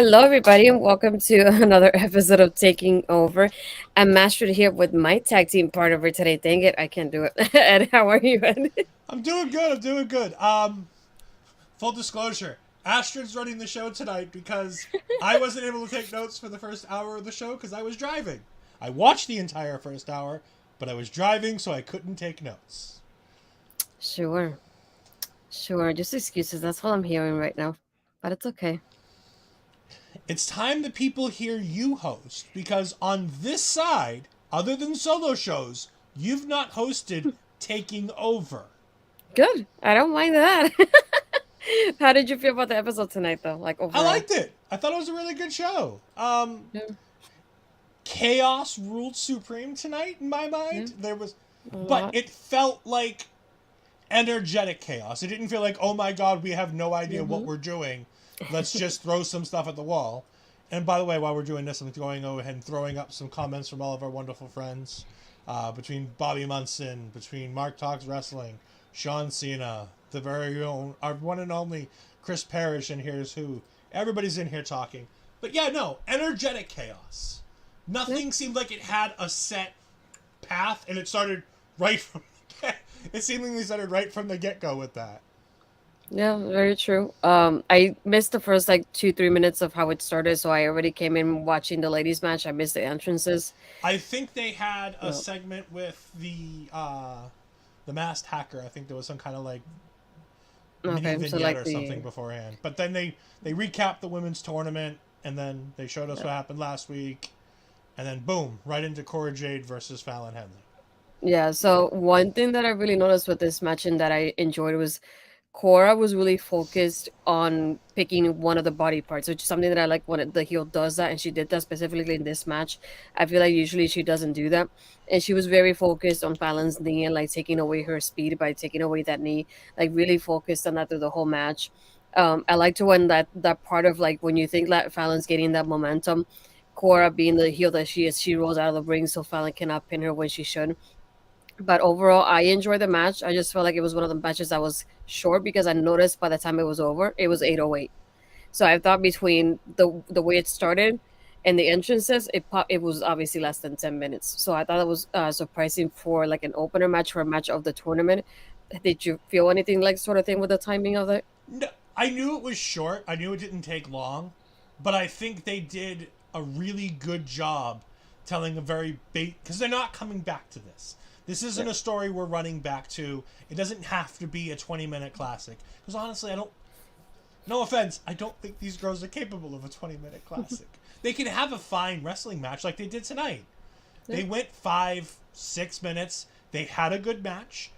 Hello, everybody, and welcome to another episode of Taking Over. I'm Astrid here with my tag team partner today. Dang it, I can't do it. Ed, how are you, Ed? I'm doing good. I'm doing good. Full disclosure: Astrid's running the show tonight because I wasn't able to take notes for the first hour of the show because I was driving. I watched the entire first hour, but I was driving, so I couldn't take notes. Sure, sure. Just excuses. That's all I'm hearing right now. But it's okay. It's time the people hear you host because on this side, other than solo shows, you've not hosted Taking Over. Good. I don't mind that. How did you feel about the episode tonight, though? Like I overall? liked it. I thought it was a really good show. Yeah. Chaos ruled supreme tonight in my Yeah. mind. A But lot. it felt like energetic chaos. It didn't feel like, oh my god, we have no idea what Mm-hmm. we're doing. Let's just throw some stuff at the wall. And by the way, while we're doing this, I'm going ahead and throwing up some comments from all of our wonderful friends. Between Bobby Munson, between Mark Talks Wrestling, Sean Cena, the very own, our one and only Chris Parrish, and here's who. Everybody's in here talking. But yeah, no, energetic chaos. Yeah. Nothing seemed like it had a set path, and it started right from it seemingly started right from the get go with that. Yeah, very true. I missed the first like 2, 3 minutes of how it started, so I already came in watching the ladies' match. I missed the entrances. I think they had a So segment with the masked hacker. I think there was some kind of like mini okay, so vignette like or something the beforehand. But then they recapped the women's tournament, and then they showed us yeah. what happened last week, and then boom, right into Cora Jade versus Fallon Henley. Yeah, so one thing that I really noticed with this match and that I enjoyed was Cora was really focused on picking one of the body parts, which is something that I like when the heel does that, and she did that specifically in this match. I feel like usually she doesn't do that, and she was very focused on Fallon's knee and like taking away her speed by taking away that knee, like really focused on that through the whole match. I liked when that part of like when you think that Fallon's getting that momentum, Cora being the heel that she is, she rolls out of the ring so Fallon cannot pin her when she should. But overall, I enjoyed the match. I just felt like it was one of the matches that was short because I noticed by the time it was over, it was 8:08. So I thought between the way it started and the entrances, it was obviously less than 10 minutes. So I thought it was surprising for like an opener match for a match of the tournament. Did you feel anything like sort of thing with the timing of it? No, I knew it was short. I knew it didn't take long, but I think they did a really good job telling a very bait because they're not coming back to this. This Yeah. isn't a story we're running back to. It doesn't have to be a 20-minute classic. Because honestly, I don't. No offense, I don't think these girls are capable of a 20-minute classic. They can have a fine wrestling match like they did tonight. Yeah. They went 5, 6 minutes. They had a good match.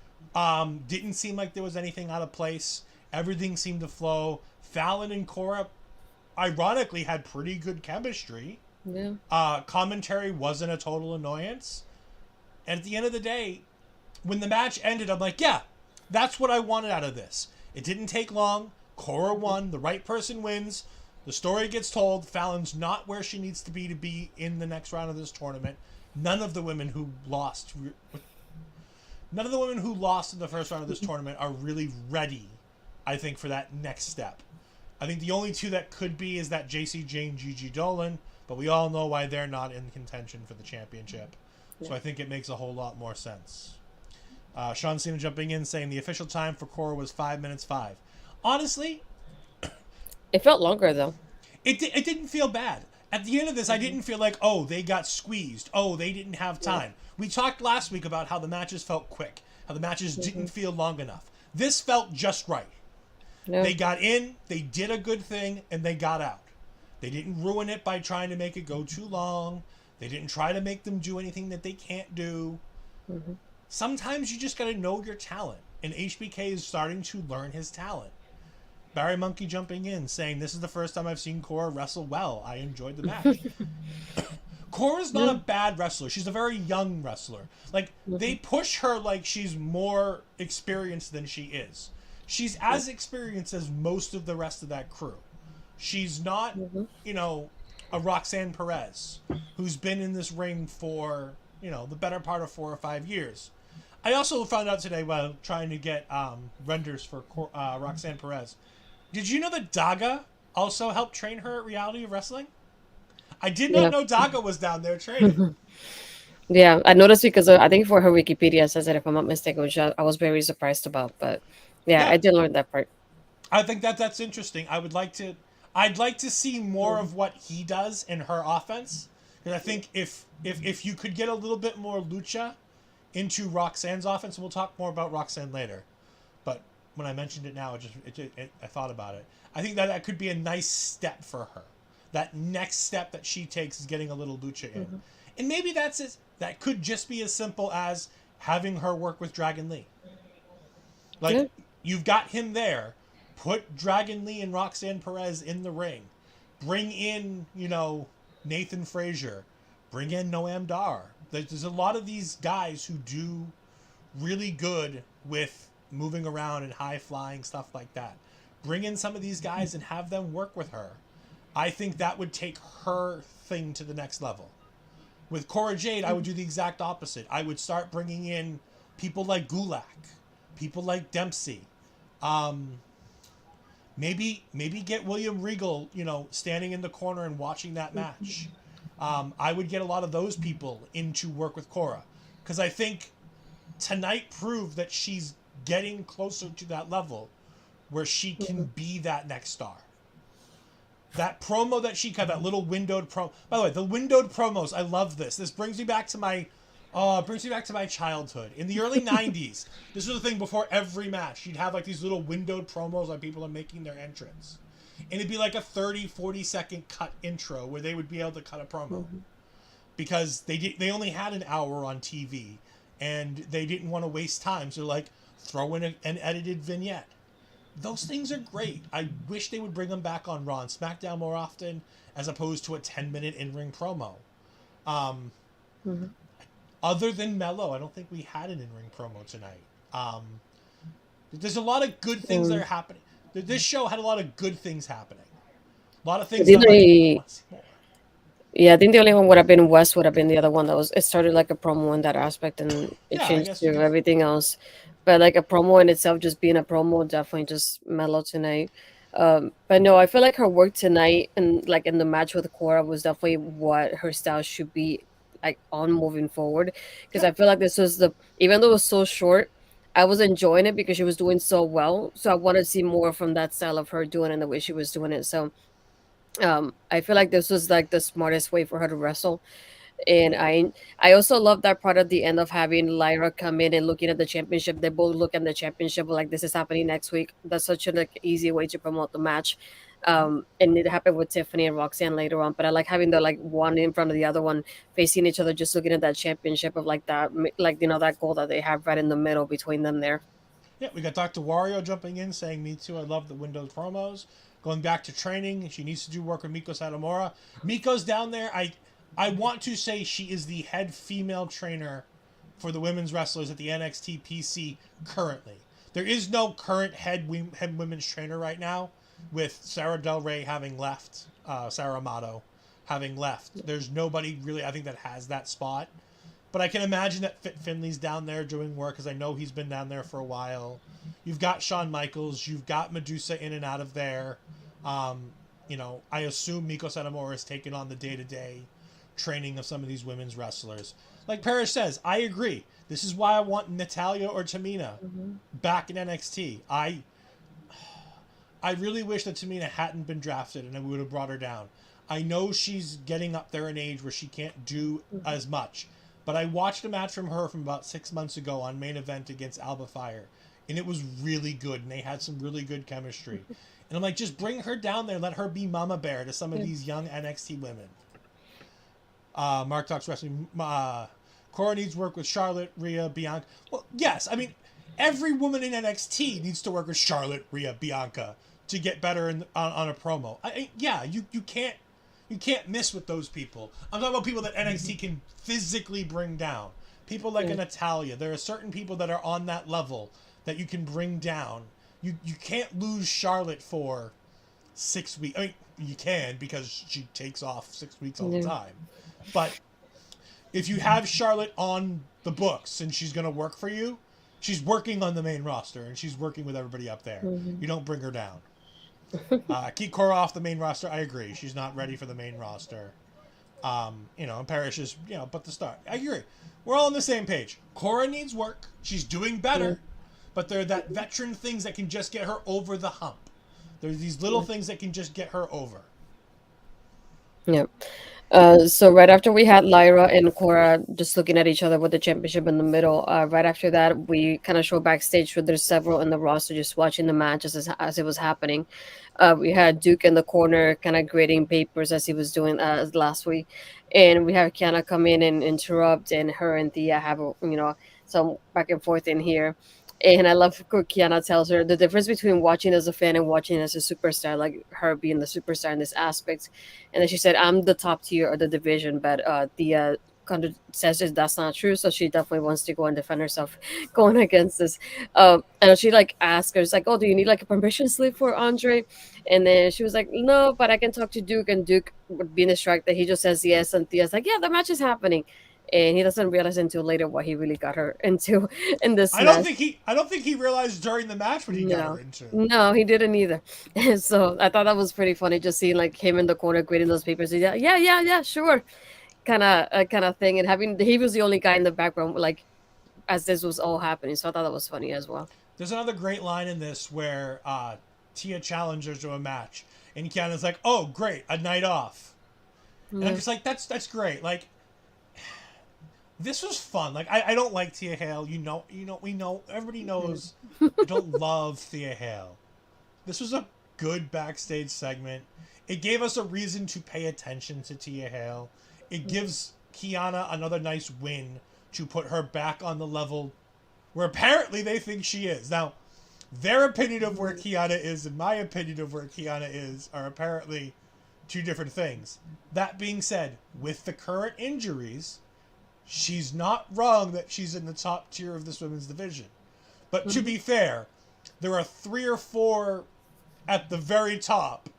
Didn't seem like there was anything out of place. Everything seemed to flow. Fallon and Cora, ironically, had pretty good chemistry. Yeah. Commentary wasn't a total annoyance. And at the end of the day, when the match ended, I'm like, yeah, that's what I wanted out of this. It didn't take long. Cora won. The right person wins. The story gets told. Fallon's not where she needs to be in the next round of this tournament. None of the women who lost, none of the women who lost in the first round of this tournament are really ready, I think, for that next step. I think the only two that could be is that JC Jane, Gigi Dolan, but we all know why they're not in contention for the championship. Yeah. So I think it makes a whole lot more sense. Sean Cena jumping in saying the official time for Cora was 5 minutes 5. Honestly, It felt longer though. it didn't feel bad. At the end of this, I didn't feel like, oh, they got squeezed. Oh, they didn't have Yeah. time. We talked last week about how the matches felt quick, how the matches Mm-hmm. didn't feel long enough. This felt just right. Yeah. They got in, they did a good thing, and they got out. They didn't ruin it by trying to make it go too long. They didn't try to make them do anything that they can't do. Hmm. Sometimes you just got to know your talent, and HBK is starting to learn his talent. Barry Monkey jumping in saying, this is the first time I've seen Cora wrestle well. I enjoyed the match. Cora's not a Yeah. bad wrestler. She's a very young wrestler. Like, they Hmm. push her like she's more experienced than she is. She's Yeah. as experienced as most of the rest of that crew. She's not, Hmm. you know, a Roxanne Perez who's been in this ring for, the better part of 4 or 5 years. I also found out today while trying to get renders for Roxanne Perez. Did you know that Daga also helped train her at Reality of Wrestling? I did not Yeah. know Daga was down there training. Yeah, I noticed because I think for her Wikipedia says it if I'm not mistaken, which I was very surprised about. But yeah, Yeah, I did learn that part. I think that's interesting. I'd like to see more Mhm. of what he does in her offense. Because I think if you could get a little bit more lucha into Roxanne's offense, and we'll talk more about Roxanne later. But when I mentioned it now, I thought about it. I think that could be a nice step for her. That next step that she takes is getting a little lucha in, Mhm. and maybe that could just be as simple as having her work with Dragon Lee. Yeah. Like, you've got him there. Put Dragon Lee and Roxanne Perez in the ring. Bring in, Nathan Frazier. Bring in Noam Dar. There's a lot of these guys who do really good with moving around and high flying stuff like that. Bring in some of these guys and have them work with her. I think that would take her thing to the next level. With Cora Jade, I would do the exact opposite. I would start bringing in people like Gulak, people like Dempsey. Um, maybe get William Regal, standing in the corner and watching that match. I would get a lot of those people in to work with Cora, because I think tonight proved that she's getting closer to that level where she can Mhm. be that next star. That promo that she cut, that little windowed promo. By the way, the windowed promos, I love this. This brings me back to my childhood. In the early 90s, this was the thing before every match. You'd have like these little windowed promos on people are making their entrance. And it'd be like a 30-40 second cut intro where they would be able to cut a promo, Mhm. because they only had an hour on TV and they didn't want to waste time. So like, throw in an edited vignette. Those things are great. I wish they would bring them back on Raw and SmackDown more often, as opposed to a 10-minute in-ring promo. Um, Mhm. Other than Mello, I don't think we had an in-ring promo tonight. There's a lot of good things that are Um, happening. This show had a lot of good things happening. A lot of I things that think I'm like, I the want to see more. Yeah, I think the only one would have been West would have been the other one that was it started like a promo in that aspect and it Yeah, I changed guess you to could. everything else. But like a promo in itself just being a promo definitely just mellow tonight. But no, I feel like her work tonight and like in the match with Cora was definitely what her style should be like on moving forward. Because Yep. I feel like this was the even though it was so short, I was enjoying it because she was doing so well. So I wanted to see more from that style of her doing it and the way she was doing it. So I feel like this was like the smartest way for her to wrestle, and I also love that part at the end of having Lyra come in and looking at the championship. They both look at the championship like this is happening next week. That's such an like easy way to promote the match. And it happened with Tiffany and Roxanne later on, but I like having the like one in front of the other one facing each other, just looking at that championship of like that, like that goal that they have right in the middle between them there. Yeah, we got Dr. Wario jumping in saying, "Me too. I love the Windows promos." Going back to training, she needs to do work with Miko Satomura. Miko's down there. I want to say she is the head female trainer for the women's wrestlers at the NXT PC currently. There is no current head women's trainer right now, with Sarah Del Rey having left, Sarah Amato having left. There's nobody really, I think, that has that spot. But I can imagine that Fit Finley's down there doing work, because I know he's been down there for a while. You've got Shawn Michaels. You've got Medusa in and out of there. I assume Miko Satomura has taken on the day-to-day training of some of these women's wrestlers. Like Parrish says, I agree. This is why I want Natalia or Tamina Mhm. back in NXT. I really wish that Tamina hadn't been drafted and I would have brought her down. I know she's getting up there in age where she can't do Mhm. as much, but I watched a match from her from about 6 months ago on main event against Alba Fire, and it was really good, and they had some really good chemistry. And I'm like, just bring her down there, let her be Mama Bear to some of Yeah. these young NXT women. Mark talks wrestling. Cora needs work with Charlotte, Rhea, Bianca. Well, yes, I mean, every woman in NXT needs to work with Charlotte, Rhea, Bianca to get better on a promo. Yeah, you can't miss with those people. I'm talking about people that NXT can physically bring down. People like a Yeah. Natalia. There are certain people that are on that level that you can bring down. You can't lose Charlotte for 6 weeks. I mean, you can, because she takes off 6 weeks all the Yeah. time. But if you have Charlotte on the books and she's going to work for you, she's working on the main roster and she's working with everybody up there. Mhm. You don't bring her down. Keep Cora off the main roster. I agree. She's not ready for the main roster. And Parrish is, but the start. I agree. We're all on the same page. Cora needs work. She's doing better. But there are that veteran things that can just get her over the hump. There's these little things that can just get her over. Yeah. So right after we had Lyra and Cora just looking at each other with the championship in the middle, right after that, we kind of show backstage where there's several in the roster just watching the match as it was happening. We had Duke in the corner kind of grading papers as he was doing last week. And we have Kiana come in and interrupt, and her and Thea have, some back and forth in here. And I love what Kiana tells her the difference between watching as a fan and watching as a superstar, like her being the superstar in this aspect. And then she said, I'm the top tier of the division, but Thea kind of says that that's not true. So she definitely wants to go and defend herself going against this. And she asked her, it's like, oh, do you need a permission slip for Andre? And then she was like, no, but I can talk to Duke. And Duke would be distracted. He just says yes. And Thea's like, yeah, the match is happening. And he doesn't realize until later what he really got her into in this I match. don't think he realized during the match what he got her into. No, he didn't either. So I thought that was pretty funny, just seeing him in the corner grading those papers. Yeah, sure, kind of thing. And he was the only guy in the background, as this was all happening. So I thought that was funny as well. There's another great line in this where Tia challenges to a match, and Kiana's like, "Oh, great, a night off." And I'm just like, "That's great." This was fun. I don't like Thea Hale. We know, everybody knows I don't love Thea Hale. This was a good backstage segment. It gave us a reason to pay attention to Thea Hale. It gives Kiana another nice win to put her back on the level where apparently they think she is. Now, their opinion of where Kiana is and my opinion of where Kiana is are apparently two different things. That being said, with the current injuries, she's not wrong that she's in the top tier of this women's division. But to be fair, there are 3 or 4 at the very top,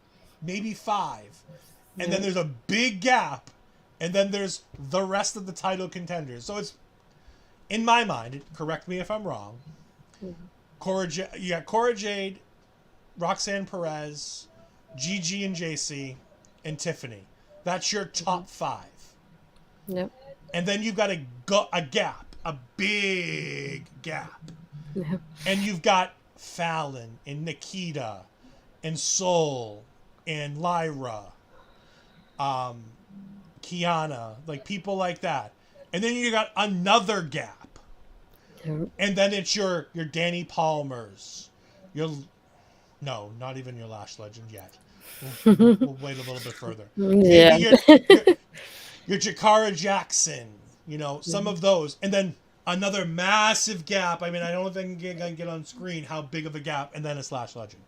maybe 5. And then there's a big gap. And then there's the rest of the title contenders. So it's, in my mind, correct me if I'm wrong, you got Cora Jade, Roxanne Perez, Gigi and JC, and Tiffany. That's your top 5. Yep. And then you've got a gap, a big gap. Yep. And you've got Fallon and Nikita and Soul and Lyra, Kiana, people like that. And then you got another gap. Yep. And then it's your Danny Palmers. No, not even your Lash Legend yet. We'll wait a little bit further. Yeah. Maybe your Jakara Jackson, some of those. And then another massive gap. I mean, I don't know if I can get on screen how big of a gap. And then a Slash Legend.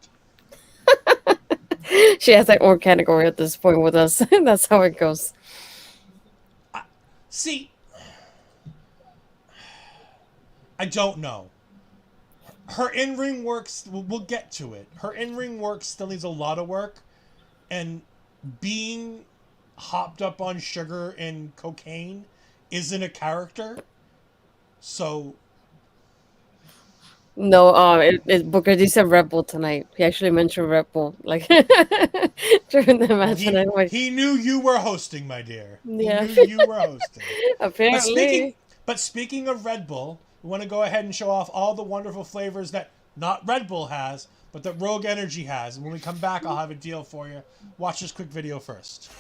She has that own category at this point with us. That's how it goes. See, I don't know. Her in-ring work, we'll get to it. Her in-ring work still needs a lot of work. And being hopped up on sugar and cocaine isn't a character. So... No, Booker D said Red Bull tonight. He actually mentioned Red Bull, during the match. He knew you were hosting, my dear. Yeah. He knew you were hosting. Apparently. But speaking of Red Bull, we want to go ahead and show off all the wonderful flavors that not Red Bull has, but that Rogue Energy has. And when we come back, I'll have a deal for you. Watch this quick video first.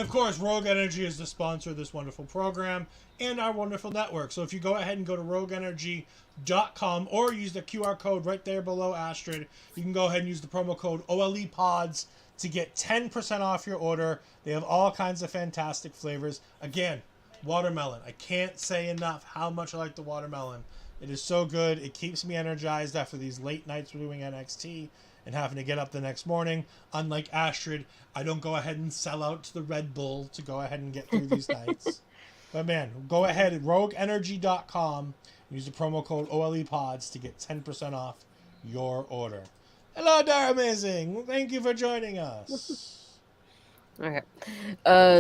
of course, Rogue Energy is the sponsor of this wonderful program and our wonderful network. So if you go ahead and go to rogueenergy.com or use the QR code right there below Astrid, you can go ahead and use the promo code OLEPODS to get 10% off your order. They have all kinds of fantastic flavors. Again, watermelon. I can't say enough how much I like the watermelon. It is so good. It keeps me energized after these late nights we're doing NXT and having to get up the next morning. Unlike Astrid, I don't go ahead and sell out to the Red Bull to go ahead and get through these nights. But man, go ahead at rogueenergy.com. Use the promo code OLEPODS to get 10% off your order. Hello there, amazing. Thank you for joining us. Okay.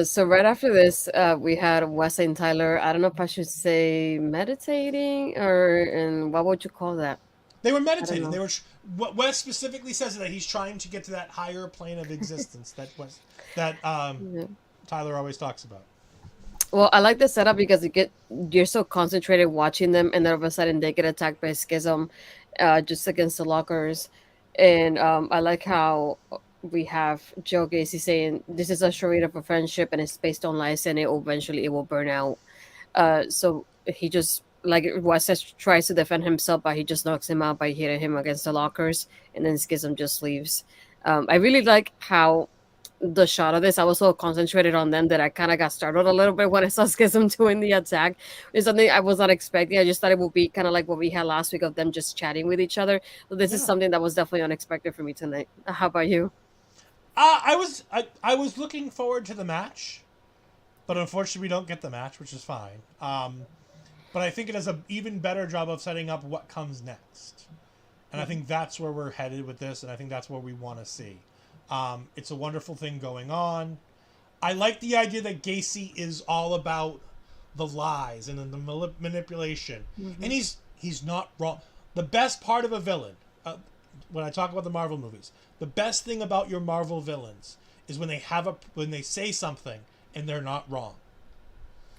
So right after this, we had Wesley and Tyler. I don't know if I should say meditating and what would you call that? They were meditating. They were. What Wes specifically says is that he's trying to get to that higher plane of existence Tyler always talks about. Well, I like the setup because you're so concentrated watching them, and then all of a sudden they get attacked by Schism, just against the lockers, and I like how we have Joe Gacy saying this is a charade of a friendship and it's based on lies, and it will burn out. So he just like West tries to defend himself, but he just knocks him out by hitting him against the lockers, and then Schism just leaves. I really like how the shot of this, I was so concentrated on them that I kind of got startled a little bit when I saw Schism doing the attack. It's something I was not expecting. I just thought it would be kind of like what we had last week of them just chatting with each other. But this is something that was definitely unexpected for me tonight. How about you? I was looking forward to the match, but unfortunately we don't get the match, which is fine. But I think it does an even better job of setting up what comes next. And I think that's where we're headed with this, and I think that's what we want to see. It's a wonderful thing going on. I like the idea that Gacy is all about the lies and the manipulation. Mm-hmm. And he's not wrong. The best part of a villain, when I talk about the Marvel movies, the best thing about your Marvel villains is when they say something and they're not wrong.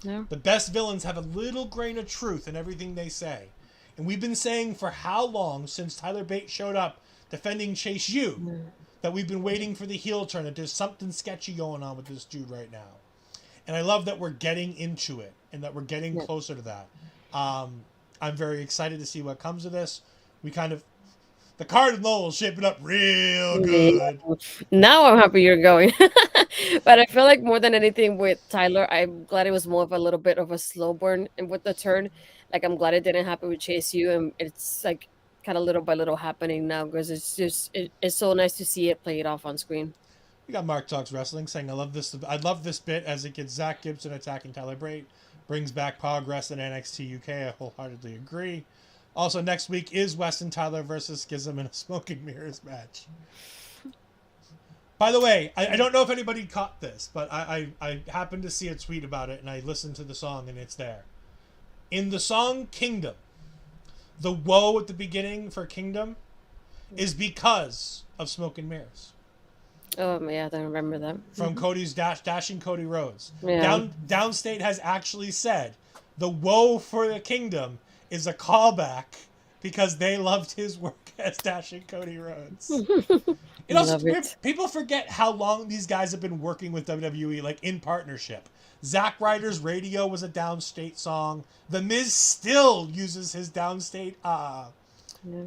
Yeah. The best villains have a little grain of truth in everything they say. And we've been saying for how long since Tyler Bates showed up defending Chase U that we've been waiting for the heel turn, that there's something sketchy going on with this dude right now. And I love that we're getting into it and that we're getting closer to that. I'm very excited to see what comes of this. The Cardinals shaping up real good. Now I'm happy you're going. But I feel like more than anything with Tyler, I'm glad it was more of a little bit of a slow burn and with the turn. Like, I'm glad it didn't happen with Chase U, and it's like kind of little by little happening now because it's so nice to see it play it off on screen. We got Mark Talks Wrestling saying, I love this bit as it gets Zach Gibson attacking Tyler Bate, brings back progress in NXT UK. I wholeheartedly agree. Also, next week is Weston Tyler versus Schism in a Smoke and Mirrors match. By the way, I don't know if anybody caught this, but I happened to see a tweet about it, and I listened to the song, and it's there. In the song Kingdom, the woe at the beginning for Kingdom is because of Smoke and Mirrors. Oh, yeah, I don't remember that. From Cody's Dashing Cody Rhodes. Yeah. Downstate has actually said the woe for the Kingdom is a callback because they loved his work as Dashing Cody Rhodes. People forget how long these guys have been working with WWE, like in partnership. Zack Ryder's Radio was a Downstate song. The Miz still uses his Downstate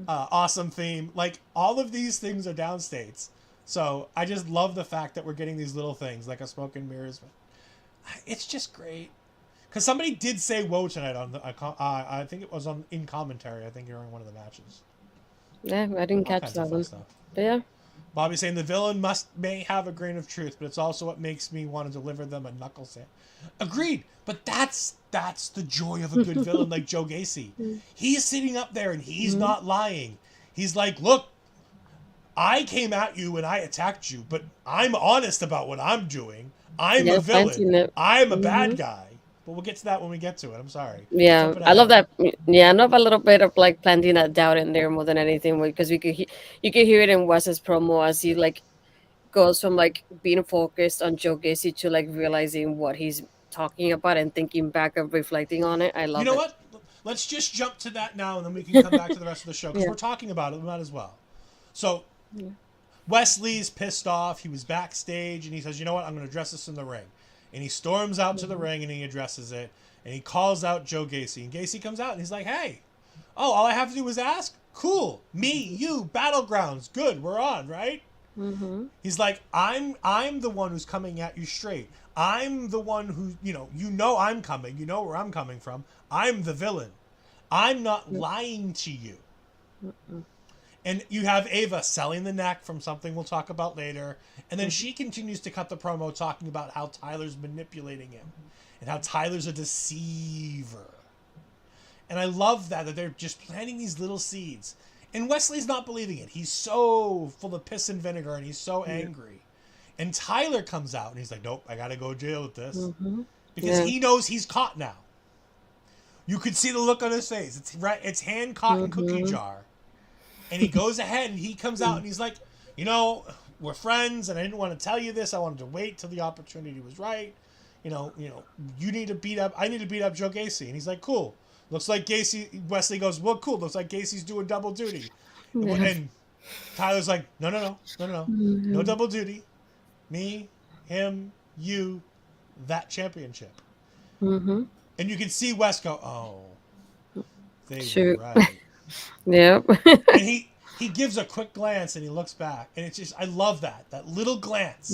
awesome theme. Like, all of these things are Downstates. So I just love the fact that we're getting these little things like a Smoke and Mirrors. It's just great. Because somebody did say "whoa" tonight on the. I think it was in commentary. I think during one of the matches. Yeah, I didn't catch that one. But yeah. Bobby saying the villain may have a grain of truth, but it's also what makes me want to deliver them a knuckle sand. Agreed, but that's the joy of a good villain like Joe Gacy. He's sitting up there and he's not lying. He's like, look, I came at you and I attacked you, but I'm honest about what I'm doing. I'm a villain. I'm a bad guy. But we'll get to that when we get to it. I'm sorry. Yeah, I love that. Yeah, I love a little bit of like planting that doubt in there more than anything, because you could hear it in Wes's promo as he like goes from like being focused on Joe Gacy to like realizing what he's talking about and thinking back and reflecting on it. I love it. You know what? Let's just jump to that now, and then we can come back to the rest of the show because we're talking about it. We might as well. So, Wesley's pissed off. He was backstage, and he says, "You know what? I'm going to address this in the ring." And he storms out to the ring and he addresses it. And he calls out Joe Gacy. And Gacy comes out and he's like, hey, oh, all I have to do is ask? Cool. Me, you, Battlegrounds. Good, we're on, right? Mm-hmm. He's like, I'm the one who's coming at you straight. I'm the one who, you know I'm coming. You know where I'm coming from. I'm the villain. I'm not lying to you. And you have Ava selling the neck from something we'll talk about later. And then she continues to cut the promo talking about how Tyler's manipulating him and how Tyler's a deceiver. And I love that they're just planting these little seeds. And Wesley's not believing it. He's so full of piss and vinegar and he's so angry. And Tyler comes out and he's like, nope, I got to go to jail with this. Because he knows he's caught now. You could see the look on his face. It's hand caught in cookie jar. And he goes ahead and he comes out and he's like, we're friends and I didn't want to tell you this. I wanted to wait till the opportunity was right. You need to beat up, I need to beat up Joe Gacy. And he's like, cool. Looks like Wesley goes, well, cool. Looks like Gacy's doing double duty. And Tyler's like, no. No double duty. Me, him, you, that championship. And you can see Wes go, oh, they were right. Yep. And he gives a quick glance and he looks back. And it's just, I love that little glance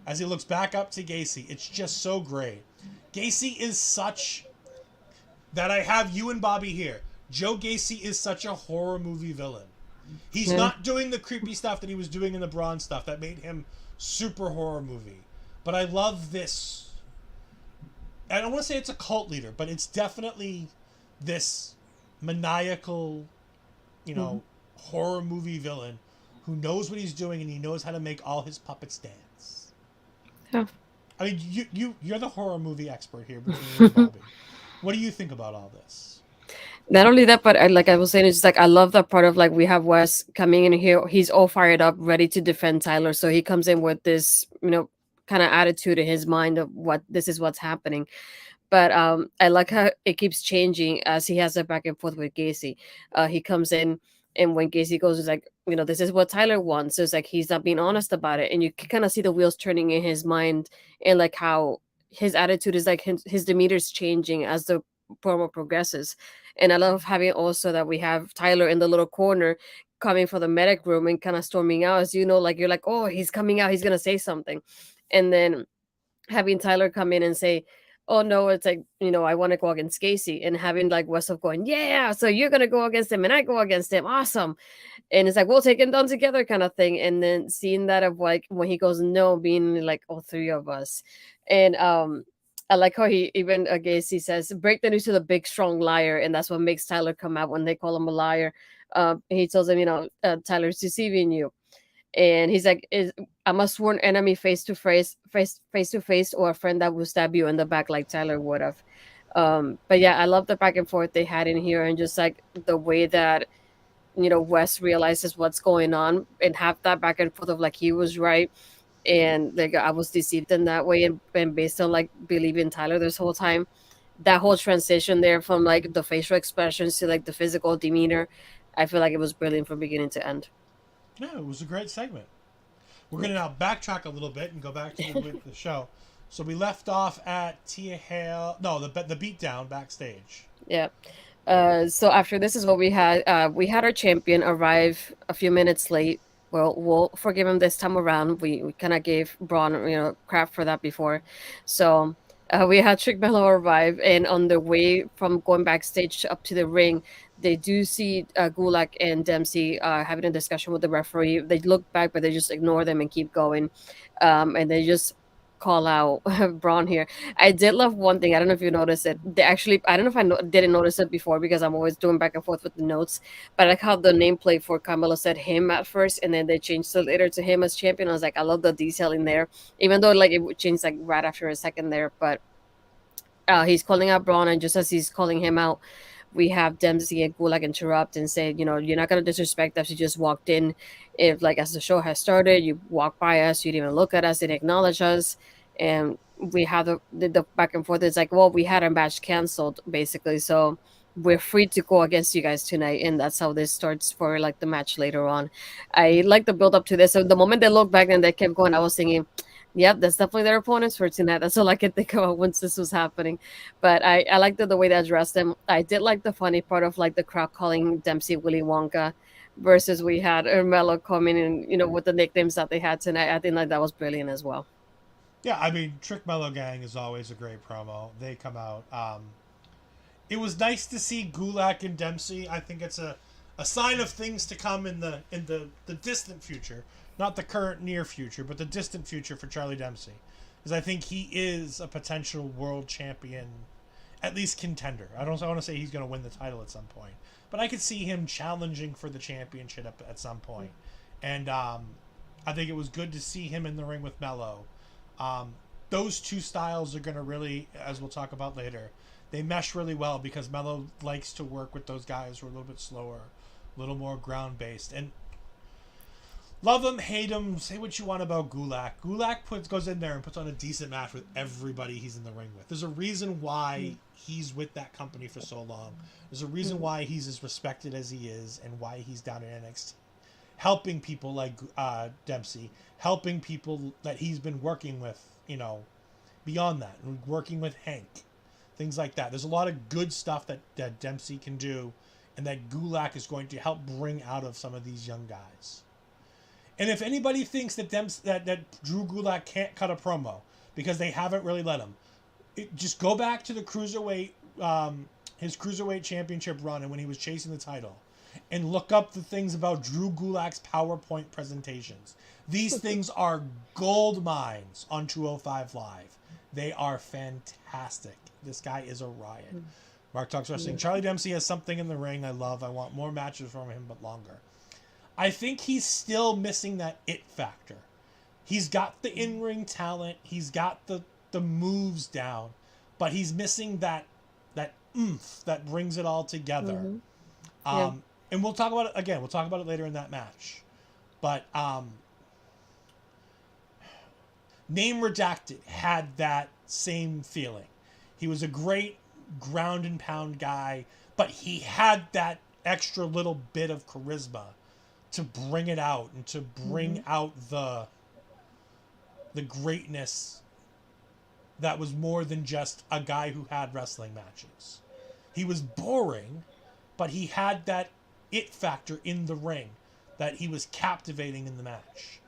as he looks back up to Gacy. It's just so great. Gacy is such, that I have you and Bobby here. Joe Gacy is such a horror movie villain. He's not doing the creepy stuff that he was doing in the Braun stuff that made him super horror movie. But I love this. I don't want to say it's a cult leader, but it's definitely this maniacal, horror movie villain who knows what he's doing and he knows how to make all his puppets dance. Yeah. I mean, you're the horror movie expert here between you and Bobby. What do you think about all this? Not only that, but like I was saying, it's just like I love that part of like we have Wes coming in here. He's all fired up, ready to defend Tyler. So he comes in with this, kind of attitude in his mind of what this is what's happening. But I like how it keeps changing as he has a back and forth with Gacy. He comes in, and when Gacy goes, it's like, this is what Tyler wants. So it's like he's not being honest about it, and you can kind of see the wheels turning in his mind, and like how his attitude is like his demeanor is changing as the promo progresses. And I love having also that we have Tyler in the little corner coming for the medic room and kind of storming out, as like you're like, oh, he's coming out, he's gonna say something, and then having Tyler come in and say, oh no, it's like, I want to go against Gacy, and having like Westhoff going, yeah, so you're gonna go against him and I go against him, awesome. And it's like, we'll take him down together kind of thing. And then seeing that of like when he goes no, being like all three of us. And I like how he even Gacy says, break the news to the big strong liar, and that's what makes Tyler come out when they call him a liar. He tells him, Tyler's deceiving you. And he's like, I'm a sworn enemy face to face, or a friend that will stab you in the back like Tyler would have. But yeah, I love the back and forth they had in here, and just like the way that Wes realizes what's going on and have that back and forth of like he was right, and like I was deceived in that way, and based on like believing Tyler this whole time. That whole transition there from like the facial expressions to like the physical demeanor, I feel like it was brilliant from beginning to end. Yeah, it was a great segment. We're going to now backtrack a little bit and go back to the show. So we left off at Tia Hale. No, the beatdown backstage. Yeah. So after this is what we had. We had our champion arrive a few minutes late. Well, we'll forgive him this time around. We kind of gave Braun, crap for that before. So we had Trick Mello arrive, and on the way from going backstage up to the ring, they do see Gulak and Dempsey having a discussion with the referee. They look back, but they just ignore them and keep going. And they just call out Braun here. I did love one thing. I don't know if you noticed it. They actually, I don't know if didn't notice it before because I'm always doing back and forth with the notes. But I like how the nameplate for Carmelo said him at first, and then they changed it later to him as champion. I was like, I love the detailing there, even though like it changed like right after a second there. But he's calling out Braun, and just as he's calling him out, we have Dempsey and Gulak interrupt and say, you're not gonna disrespect us. You just walked in. If like as the show has started, you walk by us, you didn't even look at us, didn't acknowledge us, and we have the back and forth. It's like, well, we had our match canceled basically, so we're free to go against you guys tonight, and that's how this starts for like the match later on. I like the build up to this. So the moment they look back and they kept going, I was thinking, Yep, that's definitely their opponents for tonight. That's all I could think about once this was happening. But I liked the way they addressed them. I did like the funny part of like the crowd calling Dempsey Willy Wonka versus we had Ermelo coming in, with the nicknames that they had tonight. I think like that was brilliant as well. Yeah, I mean, Trick Mellow Gang is always a great promo. They come out. It was nice to see Gulak and Dempsey. I think it's a sign of things to come in the distant future, not the current near future, but the distant future for Charlie Dempsey, because I think he is a potential world champion, at least contender. I don't want to say he's going to win the title at some point, but I could see him challenging for the championship at some point. And I think it was good to see him in the ring with Mello. Those two styles are going to really, as we'll talk about later, they mesh really well because Mello likes to work with those guys who are a little bit slower, a little more ground based. And love him, hate him, say what you want about Gulak. Gulak goes in there and puts on a decent match with everybody he's in the ring with. There's a reason why he's with that company for so long. There's a reason why he's as respected as he is and why he's down in NXT. Helping people like Dempsey, helping people that he's been working with, beyond that, working with Hank, things like that. There's a lot of good stuff that Dempsey can do and that Gulak is going to help bring out of some of these young guys. And if anybody thinks that that Drew Gulak can't cut a promo because they haven't really let him, just go back to the cruiserweight, his cruiserweight championship run and when he was chasing the title, and look up the things about Drew Gulak's PowerPoint presentations. These things are gold mines on 205 Live. They are fantastic. This guy is a riot. Mark Talks Wrestling. Charlie Dempsey has something in the ring I love. I want more matches from him, but longer. I think he's still missing that it factor. He's got the in-ring talent. He's got the moves down, but he's missing that oomph that brings it all together. Mm-hmm. Yeah. And we'll talk about it again. We'll talk about it later in that match. But Name Redacted had that same feeling. He was a great ground and pound guy, but he had that extra little bit of charisma to bring it out and to bring out the greatness that was more than just a guy who had wrestling matches. He was boring, but he had that it factor in the ring that he was captivating in the match.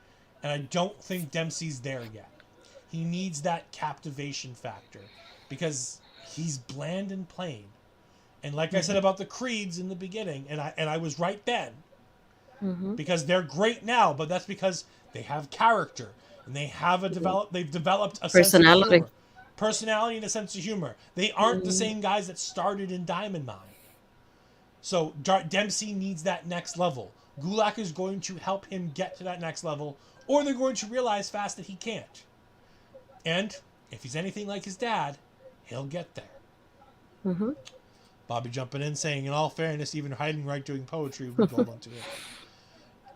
And I don't think Dempsey's there yet. He needs that captivation factor because he's bland and plain. And like I said about the Creeds in the beginning, and I was right then, because they're great now, but that's because they have character and they have they've developed a sense of humor. Personality and a sense of humor. They aren't the same guys that started in Diamond Mine. So Dempsey needs that next level. Gulak is going to help him get to that next level, or they're going to realize fast that he can't. And if he's anything like his dad, he'll get there. Bobby jumping in saying, in all fairness, even Heidenreich doing poetry would be gold on 205.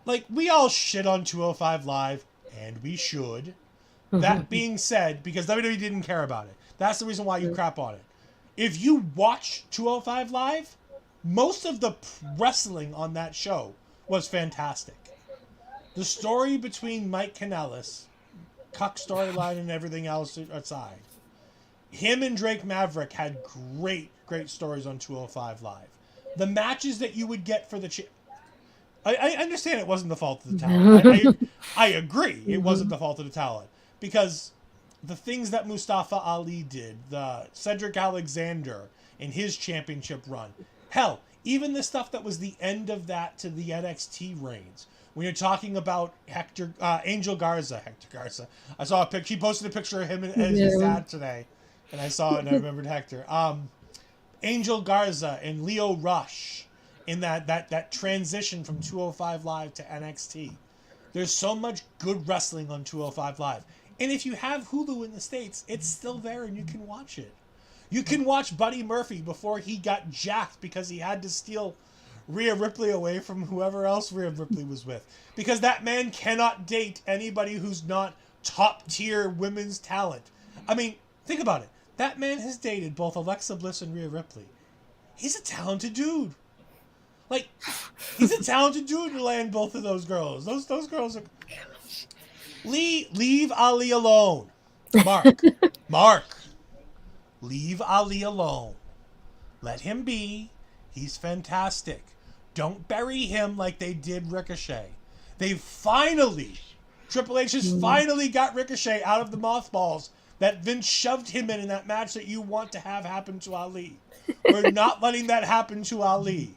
Like, we all shit on 205 Live, and we should. That being said, because WWE didn't care about it, that's the reason why you crap on it. If you watch 205 Live, most of the wrestling on that show was fantastic. The story between Mike Kanellis, Cuck storyline and everything else aside, him and Drake Maverick had great stories on 205 Live. The matches that you would get for the I understand it wasn't the fault of the talent. I agree it wasn't the fault of the talent. Because the things that Mustafa Ali did, the Cedric Alexander in his championship run, hell, even the stuff that was the end of that to the NXT reigns. When you're talking about Angel Garza, I saw a picture. He posted a picture of him and his dad today, and I saw it and I remembered Hector. Angel Garza and Leo Rush in that transition from 205 Live to NXT. There's so much good wrestling on 205 Live. And if you have Hulu in the States, it's still there and you can watch it. You can watch Buddy Murphy before he got jacked because he had to steal Rhea Ripley away from whoever else Rhea Ripley was with. Because that man cannot date anybody who's not top tier women's talent. I mean, think about it. That man has dated both Alexa Bliss and Rhea Ripley. He's a talented dude. Like, he's a talented dude to land both of those girls. Those girls are... Leave Ali alone. Mark, leave Ali alone. Let him be. He's fantastic. Don't bury him like they did Ricochet. Triple H has finally got Ricochet out of the mothballs that Vince shoved him in that match that you want to have happen to Ali. We're not letting that happen to Ali.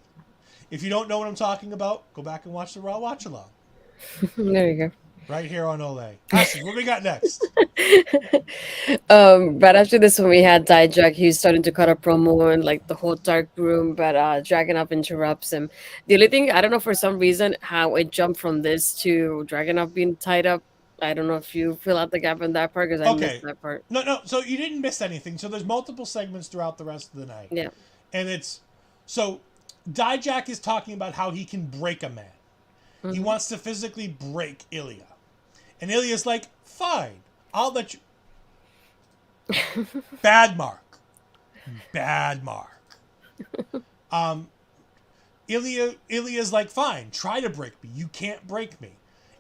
If you don't know what I'm talking about, go back and watch the Raw Watch Along. There you Right here on Ole. Astrid, what we got next? But after this one, we had Dijak. He was starting to cut a promo and like the whole dark room, but Dragunov interrupts him. The only thing, I don't know for some reason how it jumped from this to Dragunov being tied up. I don't know if you fill out the gap in that part because I missed Okay. that part. No. So you didn't miss anything. So there's multiple segments throughout the rest of the night. Yeah. And it's so Dijak is talking about how he can break a man. He wants to physically break Ilya. And Ilya's like, fine, I'll let you. Bad mark. Ilya's like, fine, try to break me. You can't break me.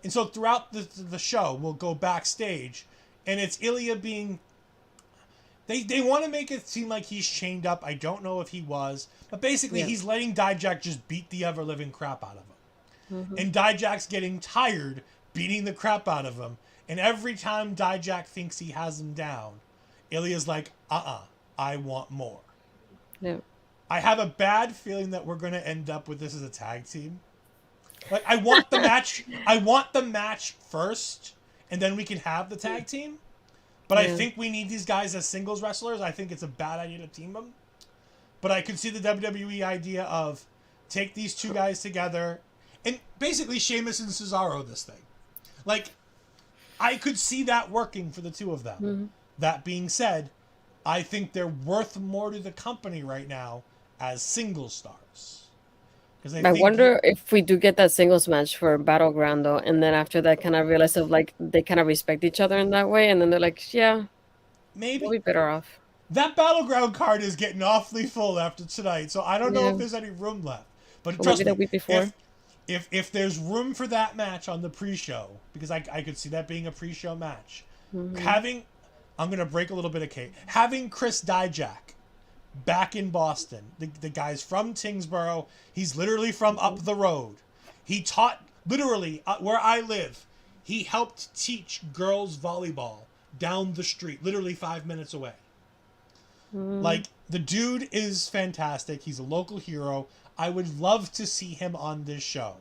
And so throughout the show, we'll go backstage, and it's Ilya being. They want to make it seem like he's chained up. I don't know if he was, but basically he's letting Dijak just beat the ever living crap out of him. And Dijak's getting tired beating the crap out of him. And every time Dijak thinks he has him down, Ilya's like, I want more. Yeah. I have a bad feeling that we're going to end up with this as a tag team. Like, I want the match first, and then we can have the tag team. But I think we need these guys as singles wrestlers. I think it's a bad idea to team them. But I could see the WWE idea of take these two guys together and basically Sheamus and Cesaro this thing. Like, I could see that working for the two of them. That being said, I think they're worth more to the company right now as single stars. I wonder if we do get that singles match for Battleground though, and then after that, kind of realize of like they kind of respect each other in that way, and then they're like, yeah, maybe we'll be better off. That Battleground card is getting awfully full after tonight, so I don't know if there's any room left. But Or trust maybe the me, week before. if there's room for that match on the pre-show, because I could see that being a pre-show match, I'm going to break a little bit of Kate, having Chris Dijak back in Boston, the guy's from Tingsboro, he's literally from up the road. He taught, literally, where I live, he helped teach girls volleyball down the street, literally 5 minutes away. Like, the dude is fantastic. He's a local hero. I would love to see him on this show.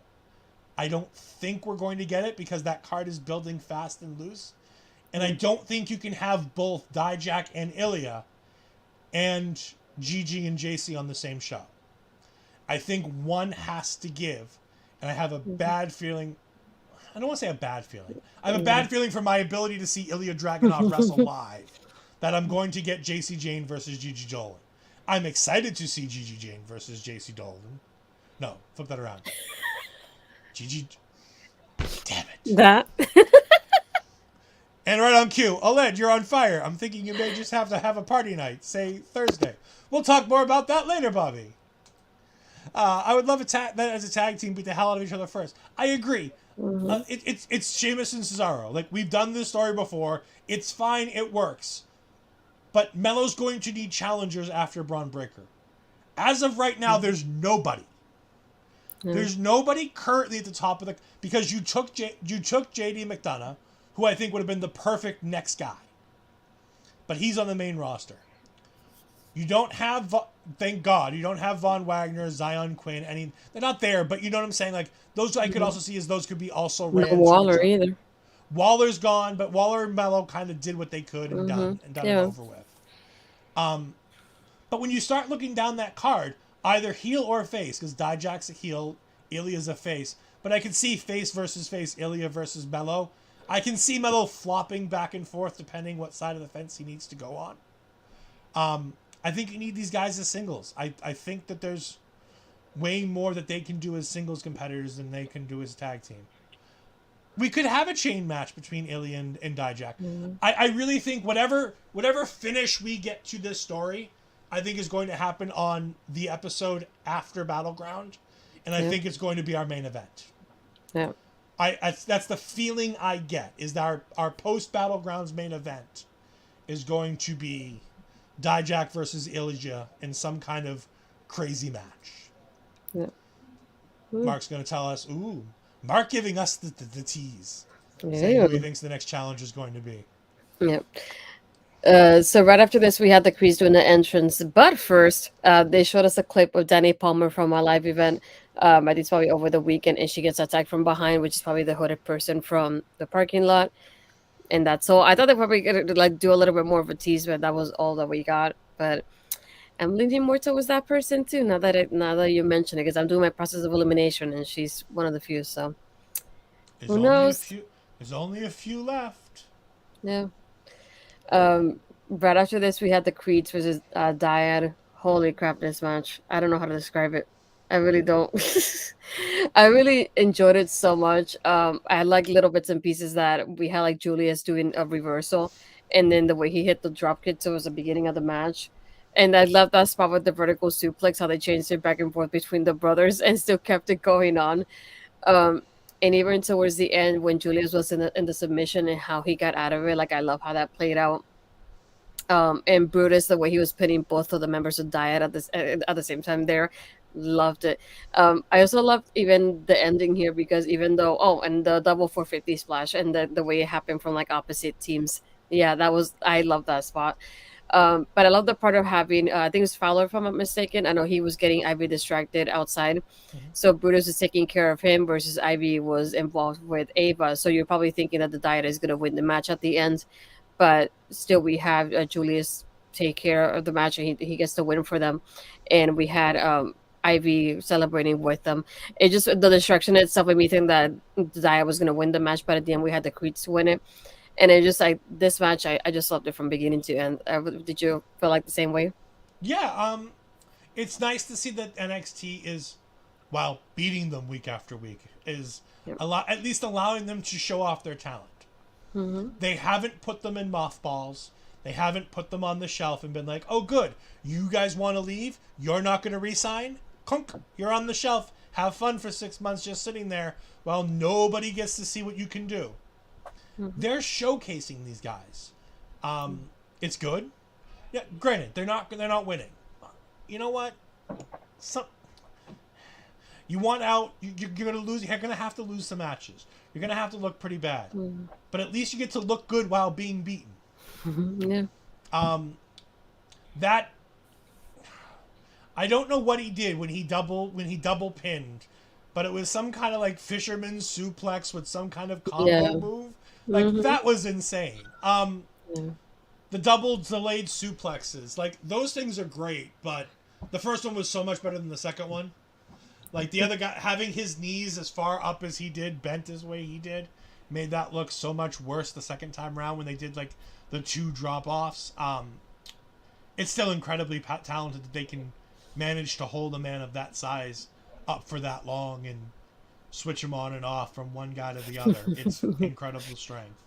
I don't think we're going to get it because that card is building fast and loose. And I don't think you can have both Dijak and Ilya and Gigi and JC on the same show. I think one has to give. And I have a bad feeling. I don't want to say a bad feeling. I have a bad feeling for my ability to see Ilya Dragunov wrestle live. That I'm going to get JC Jane versus Gigi Dolan. I'm excited to see Gigi Jane versus JC Dolan. No, flip that around. Gigi. Damn it. That. And right on cue, Oled, you're on fire. I'm thinking you may just have to have a party night, say Thursday. We'll talk more about that later, Bobby. I would love that as a tag team beat the hell out of each other first. I agree. It's Sheamus and Cesaro. Like, we've done this story before. It's fine. It works. But Melo's going to need challengers after Braun Breaker. As of right now, there's nobody. There's nobody currently at the top of the... Because you took JD McDonough, who I think would have been the perfect next guy. But he's on the main roster. You don't have... Thank God, you don't have Von Wagner, Zion Quinn, any... They're not there, but you know what I'm saying? Like, those I could also see as those could be also... No Waller either. Waller's gone, but Waller and Mello kind of did what they could and done it over with. But when you start looking down that card, either heel or face, because Dijak's a heel, Ilya's a face, but I can see face versus face, Ilya versus Mello. I can see Mello flopping back and forth depending what side of the fence he needs to go on. I think you need these guys as singles. I think that there's way more that they can do as singles competitors than they can do as a tag team. We could have a chain match between Ilya and Dijak. I really think whatever finish we get to this story, I think is going to happen on the episode after Battleground. And I think it's going to be our main event. Yeah. That's the feeling I get, is that our post Battlegrounds main event is going to be Dijak versus Ilja in some kind of crazy match. Yeah. Mm. Mark's going to tell us, ooh, Mark giving us the tease, saying Yeah. who he thinks the next challenge is going to be. Yeah. So right after this, we had the Creeds doing the entrance. But first, they showed us a clip of Danny Palmer from a live event. I think it's probably over the weekend, and she gets attacked from behind, which is probably the hooded person from the parking lot. And that's all. I thought they probably gonna like do a little bit more of a tease, but that was all that we got. But I'm leaning more towards that person too. Now that you mention it, because I'm doing my process of elimination, and she's one of the few. So There's who only a knows? few. There's only a few left. Yeah. Um, right after this, we had the Creeds versus Dyad. Holy crap, this match! I don't know how to describe it. I really don't. I really enjoyed it so much. I had like little bits and pieces that we had, like Julius doing a reversal, and then the way he hit the drop kick towards the beginning of the match. And I love that spot with the vertical suplex, how they changed it back and forth between the brothers and still kept it going on. Um, and even towards the end, when Julius was in the submission and how he got out of it, like I love how that played out. And Brutus, the way he was pitting both of the members of Diet at the same time there, loved it. I also loved even the ending here, because even though, and the double 450 splash and the way it happened from like opposite teams, yeah, that was, I love that spot. But I love the part of having, I think it was Fowler, if I'm not mistaken. I know he was getting Ivy distracted outside, Mm-hmm. so Brutus is taking care of him versus Ivy was involved with Ava. So you're probably thinking that the Diet is going to win the match at the end, but still we have Julius take care of the match, and he gets the win for them. And we had Ivy celebrating with them. It just, the distraction itself made me think that Zaya was going to win the match, but at the end we had the Creeds win it. And it just, like, this match, I just loved it from beginning to end. Did you feel like the same way? Yeah. It's nice to see that NXT is, while beating them week after week, is Yep. at least allowing them to show off their talent. Mm-hmm. They haven't put them in mothballs. They haven't put them on the shelf and been like, oh, good, you guys want to leave? You're not going to resign? Clunk, you're on the shelf. Have fun for 6 months just sitting there while nobody gets to see what you can do. Mm-hmm. They're showcasing these guys. It's good. Yeah, granted, they're not winning. You know what? Some you want out. You're gonna lose. You're gonna have to lose some matches. You're gonna have to look pretty bad. But at least you get to look good while being beaten. Mm-hmm. Yeah. That I don't know what he did when he double pinned, but it was some kind of like fisherman suplex with some kind of Yeah. combo move. Like Mm-hmm. that was insane. Yeah. The double delayed suplexes, like those things are great, but the first one was so much better than the second one. Like the other guy having his knees as far up as he did, bent as way he did, made that look so much worse the second time around when they did like the two drop offs. It's still incredibly talented that they can manage to hold a man of that size up for that long and switch him on and off from one guy to the other. It's incredible strength.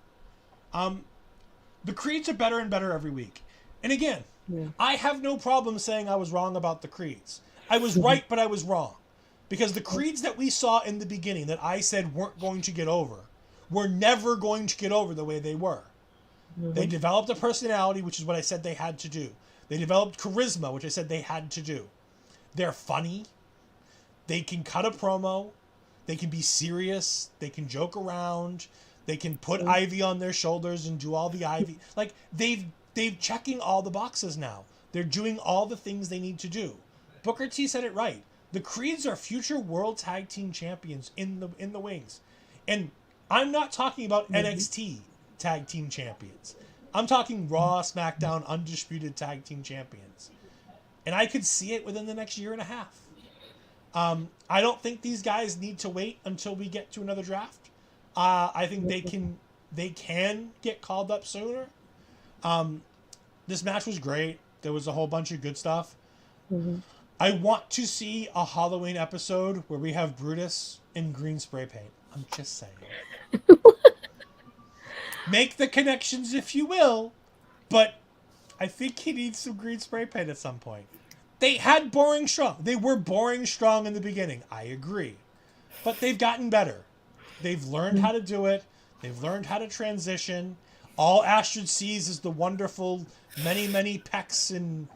The Creeds are better and better every week. And again, Yeah. I have no problem saying I was wrong about the Creeds. I was right, but I was wrong. Because the Creeds that we saw in the beginning that I said weren't going to get over were never going to get over the way they were. They developed a personality, which is what I said they had to do. They developed charisma, which I said they had to do. They're funny. They can cut a promo. They can be serious. They can joke around. They can put Ivy on their shoulders and do all the Ivy. Like they've checking all the boxes now. They're doing all the things they need to do. Booker T said it right. The Creeds are future World Tag Team Champions in the wings. And I'm not talking about NXT Tag Team Champions. I'm talking Raw, SmackDown, undisputed Tag Team Champions. And I could see it within the next year and a half. I don't think these guys need to wait until we get to another draft. I think they can get called up sooner. This match was great. There was a whole bunch of good stuff. Mm-hmm. I want to see a Halloween episode where we have Brutus in green spray paint. I'm just saying. Make the connections if you will, but I think he needs some green spray paint at some point. They had boring strong. They were boring strong in the beginning. I agree. But they've gotten better. They've learned how to do it. They've learned how to transition. All Astrid sees is the wonderful many pecs and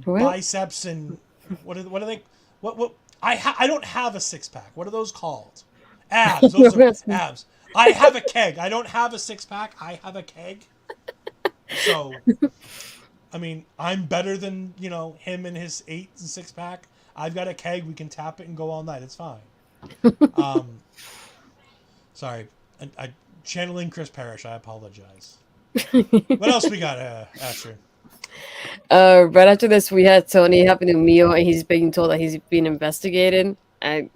Well, biceps and what are they? What I don't have a six pack. What are those called? Abs. Those are abs. I have a keg. I don't have a six pack. I have a keg. So I mean, I'm better than him and his 8 and 6 pack. I've got a keg. We can tap it and go all night. It's fine. Um, sorry, I channeling Chris Parrish. I apologize. What else we got, Asher? right after this, we had Tony having a meal, and he's being told that he's being investigated. And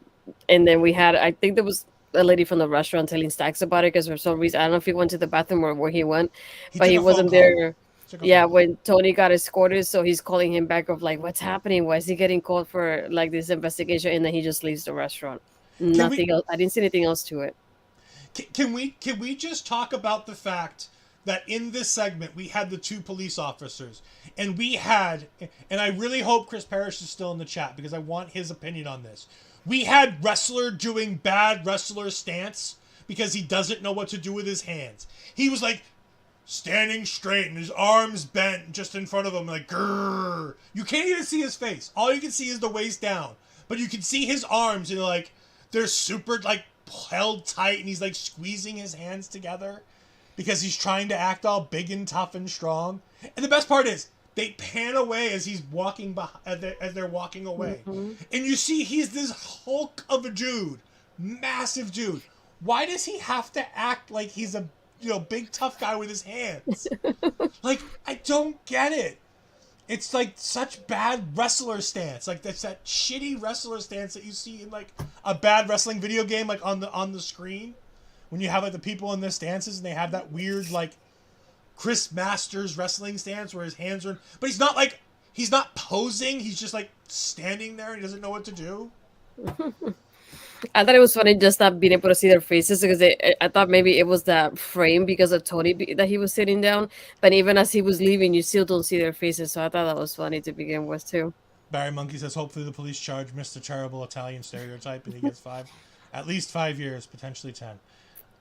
and then we had, I think there was a lady from the restaurant telling Stacks about it because for some reason, I don't know if he went to the bathroom or where he went, He but took he a phone wasn't call. there. Took a Yeah, phone call. when Tony got escorted, so he's calling him back of like, what's happening? Why is he getting called for like this investigation? And then he just leaves the restaurant. Can we Nothing else. I didn't see anything else to it. can we just talk about the fact that in this segment we had the two police officers and we had, and I really hope Chris Parrish is still in the chat because I want his opinion on this. We had wrestler doing bad wrestler stance because he doesn't know what to do with his hands. He was like standing straight and his arms bent just in front of him like grrr. You can't even see his face. All you can see is the waist down. But you can see his arms and like they're super like held tight and he's like squeezing his hands together because he's trying to act all big and tough and strong. And the best part is they pan away as he's walking as they're walking away. Hmm. And you see he's this hulk of a dude, massive dude. Why does he have to act like he's a big tough guy with his hands? Like I don't get it. It's like such bad wrestler stance. Like that's that shitty wrestler stance that you see in like a bad wrestling video game, like on the screen when you have like the people in their stances and they have that weird like Chris Masters wrestling stance where his hands are. But he's not posing. He's just like standing there and he doesn't know what to do. I thought it was funny just not being able to see their faces because I thought maybe it was that frame because of Tony that he was sitting down. But even as he was leaving, you still don't see their faces. So I thought that was funny to begin with too. Barry Monkey says hopefully the police charge Mr. Terrible Italian stereotype and he gets at least 5 years, potentially 10.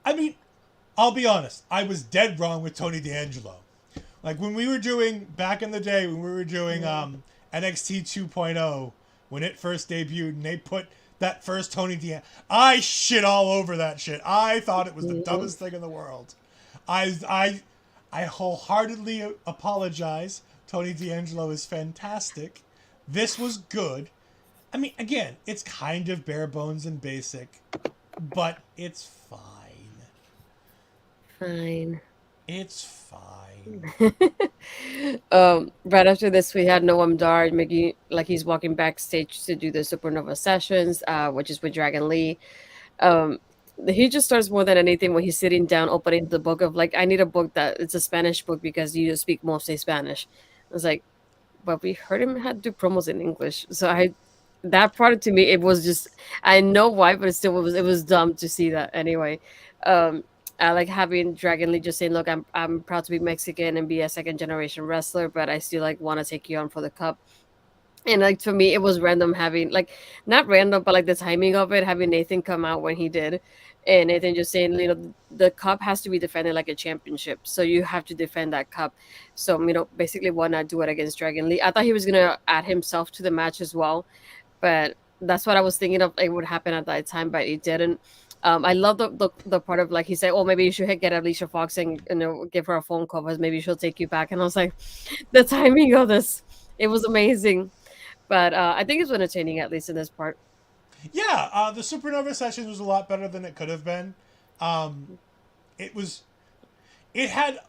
I mean, I'll be honest. I was dead wrong with Tony D'Angelo. Like when we were doing back in the day when we were doing NXT 2.0 when it first debuted and they put that first Tony D'Angelo, I shit all over that shit. I thought it was the dumbest thing in the world. I wholeheartedly apologize. Tony D'Angelo is fantastic. This was good. I mean, again, it's kind of bare bones and basic, but it's fine. Fine. It's fine. Right after this, we had Noam Dar making like he's walking backstage to do the Supernova sessions, which is with Dragon Lee. Um, he just starts more than anything when he's sitting down, opening the book of like, I need a book that it's a Spanish book because you speak mostly Spanish. I was like, but we heard him had to do promos in English, so that part to me it was just I know why, but it was dumb to see that anyway. Um, I like having Dragon Lee just saying, "Look, I'm proud to be Mexican and be a second generation wrestler, but I still like want to take you on for the cup." And like for me, it was random having like not random, but like the timing of it, having Nathan come out when he did, and Nathan just saying, the cup has to be defended like a championship, so you have to defend that cup. So basically, why not do it against Dragon Lee? I thought he was gonna add himself to the match as well, but that's what I was thinking of it would happen at that time, but it didn't. I love the part of like he said, oh, maybe you should get Alicia Fox and give her a phone call because maybe she'll take you back. And I was like, the timing of this, it was amazing. But I think it's entertaining at least in this part. Yeah, the Supernova session was a lot better than it could have been. Um, it was, it had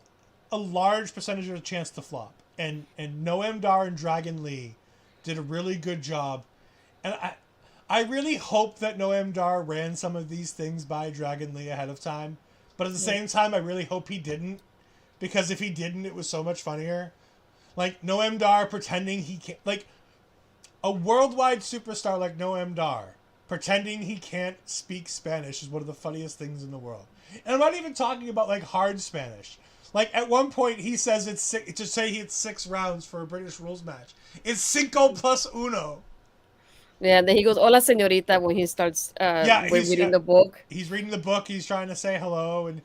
a large percentage of a chance to flop, and Noam Dar and Dragon Lee did a really good job, and I really hope that Noam Dar ran some of these things by Dragon Lee ahead of time, but at the same time, I really hope he didn't, because if he didn't, it was so much funnier. Like Noam Dar pretending he can't, like a worldwide superstar like Noam Dar pretending he can't speak Spanish is one of the funniest things in the world. And I'm not even talking about like hard Spanish. Like at one point he says it's six, to say it's 6 rounds for a British rules match. It's cinco plus uno. Yeah, then he goes, "Hola, señorita," when he starts Yeah, when reading the book. he's reading the book. He's trying to say hello and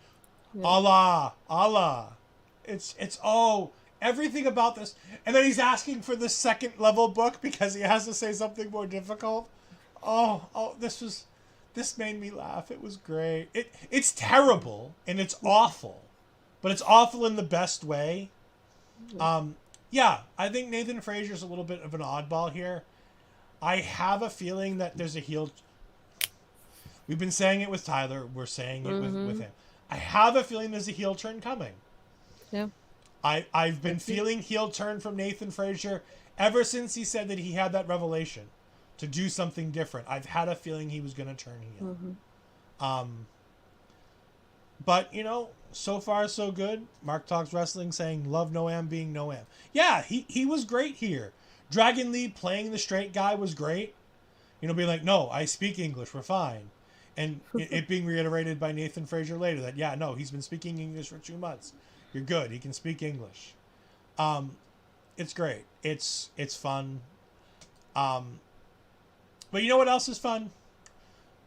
Yeah. Allah, Allah. It's oh everything about this, and then he's asking for the second level book because he has to say something more difficult. Oh, this made me laugh. It was great. It's terrible and it's awful, but it's awful in the best way. Um, yeah, I think Nathan Frazier's a little bit of an oddball here. I have a feeling that there's a heel. We've been saying it with Tyler. We're saying it with Mm-hmm. him. I have a feeling there's a heel turn coming. Yeah. I've been Let's see. feeling heel turn from Nathan Frazier ever since he said that he had that revelation to do something different. I've had a feeling he was going to turn heel. Mm-hmm. Um, but so far so good. Mark Talks Wrestling saying love Noam being Noam. Yeah, he was great here. Dragon Lee playing the straight guy was great. Being like, no, I speak English. We're fine. And it being reiterated by Nathan Frazier later that, yeah, no, he's been speaking English for 2 months. You're good. He can speak English. Um, it's great. It's fun. Um, but you know what else is fun?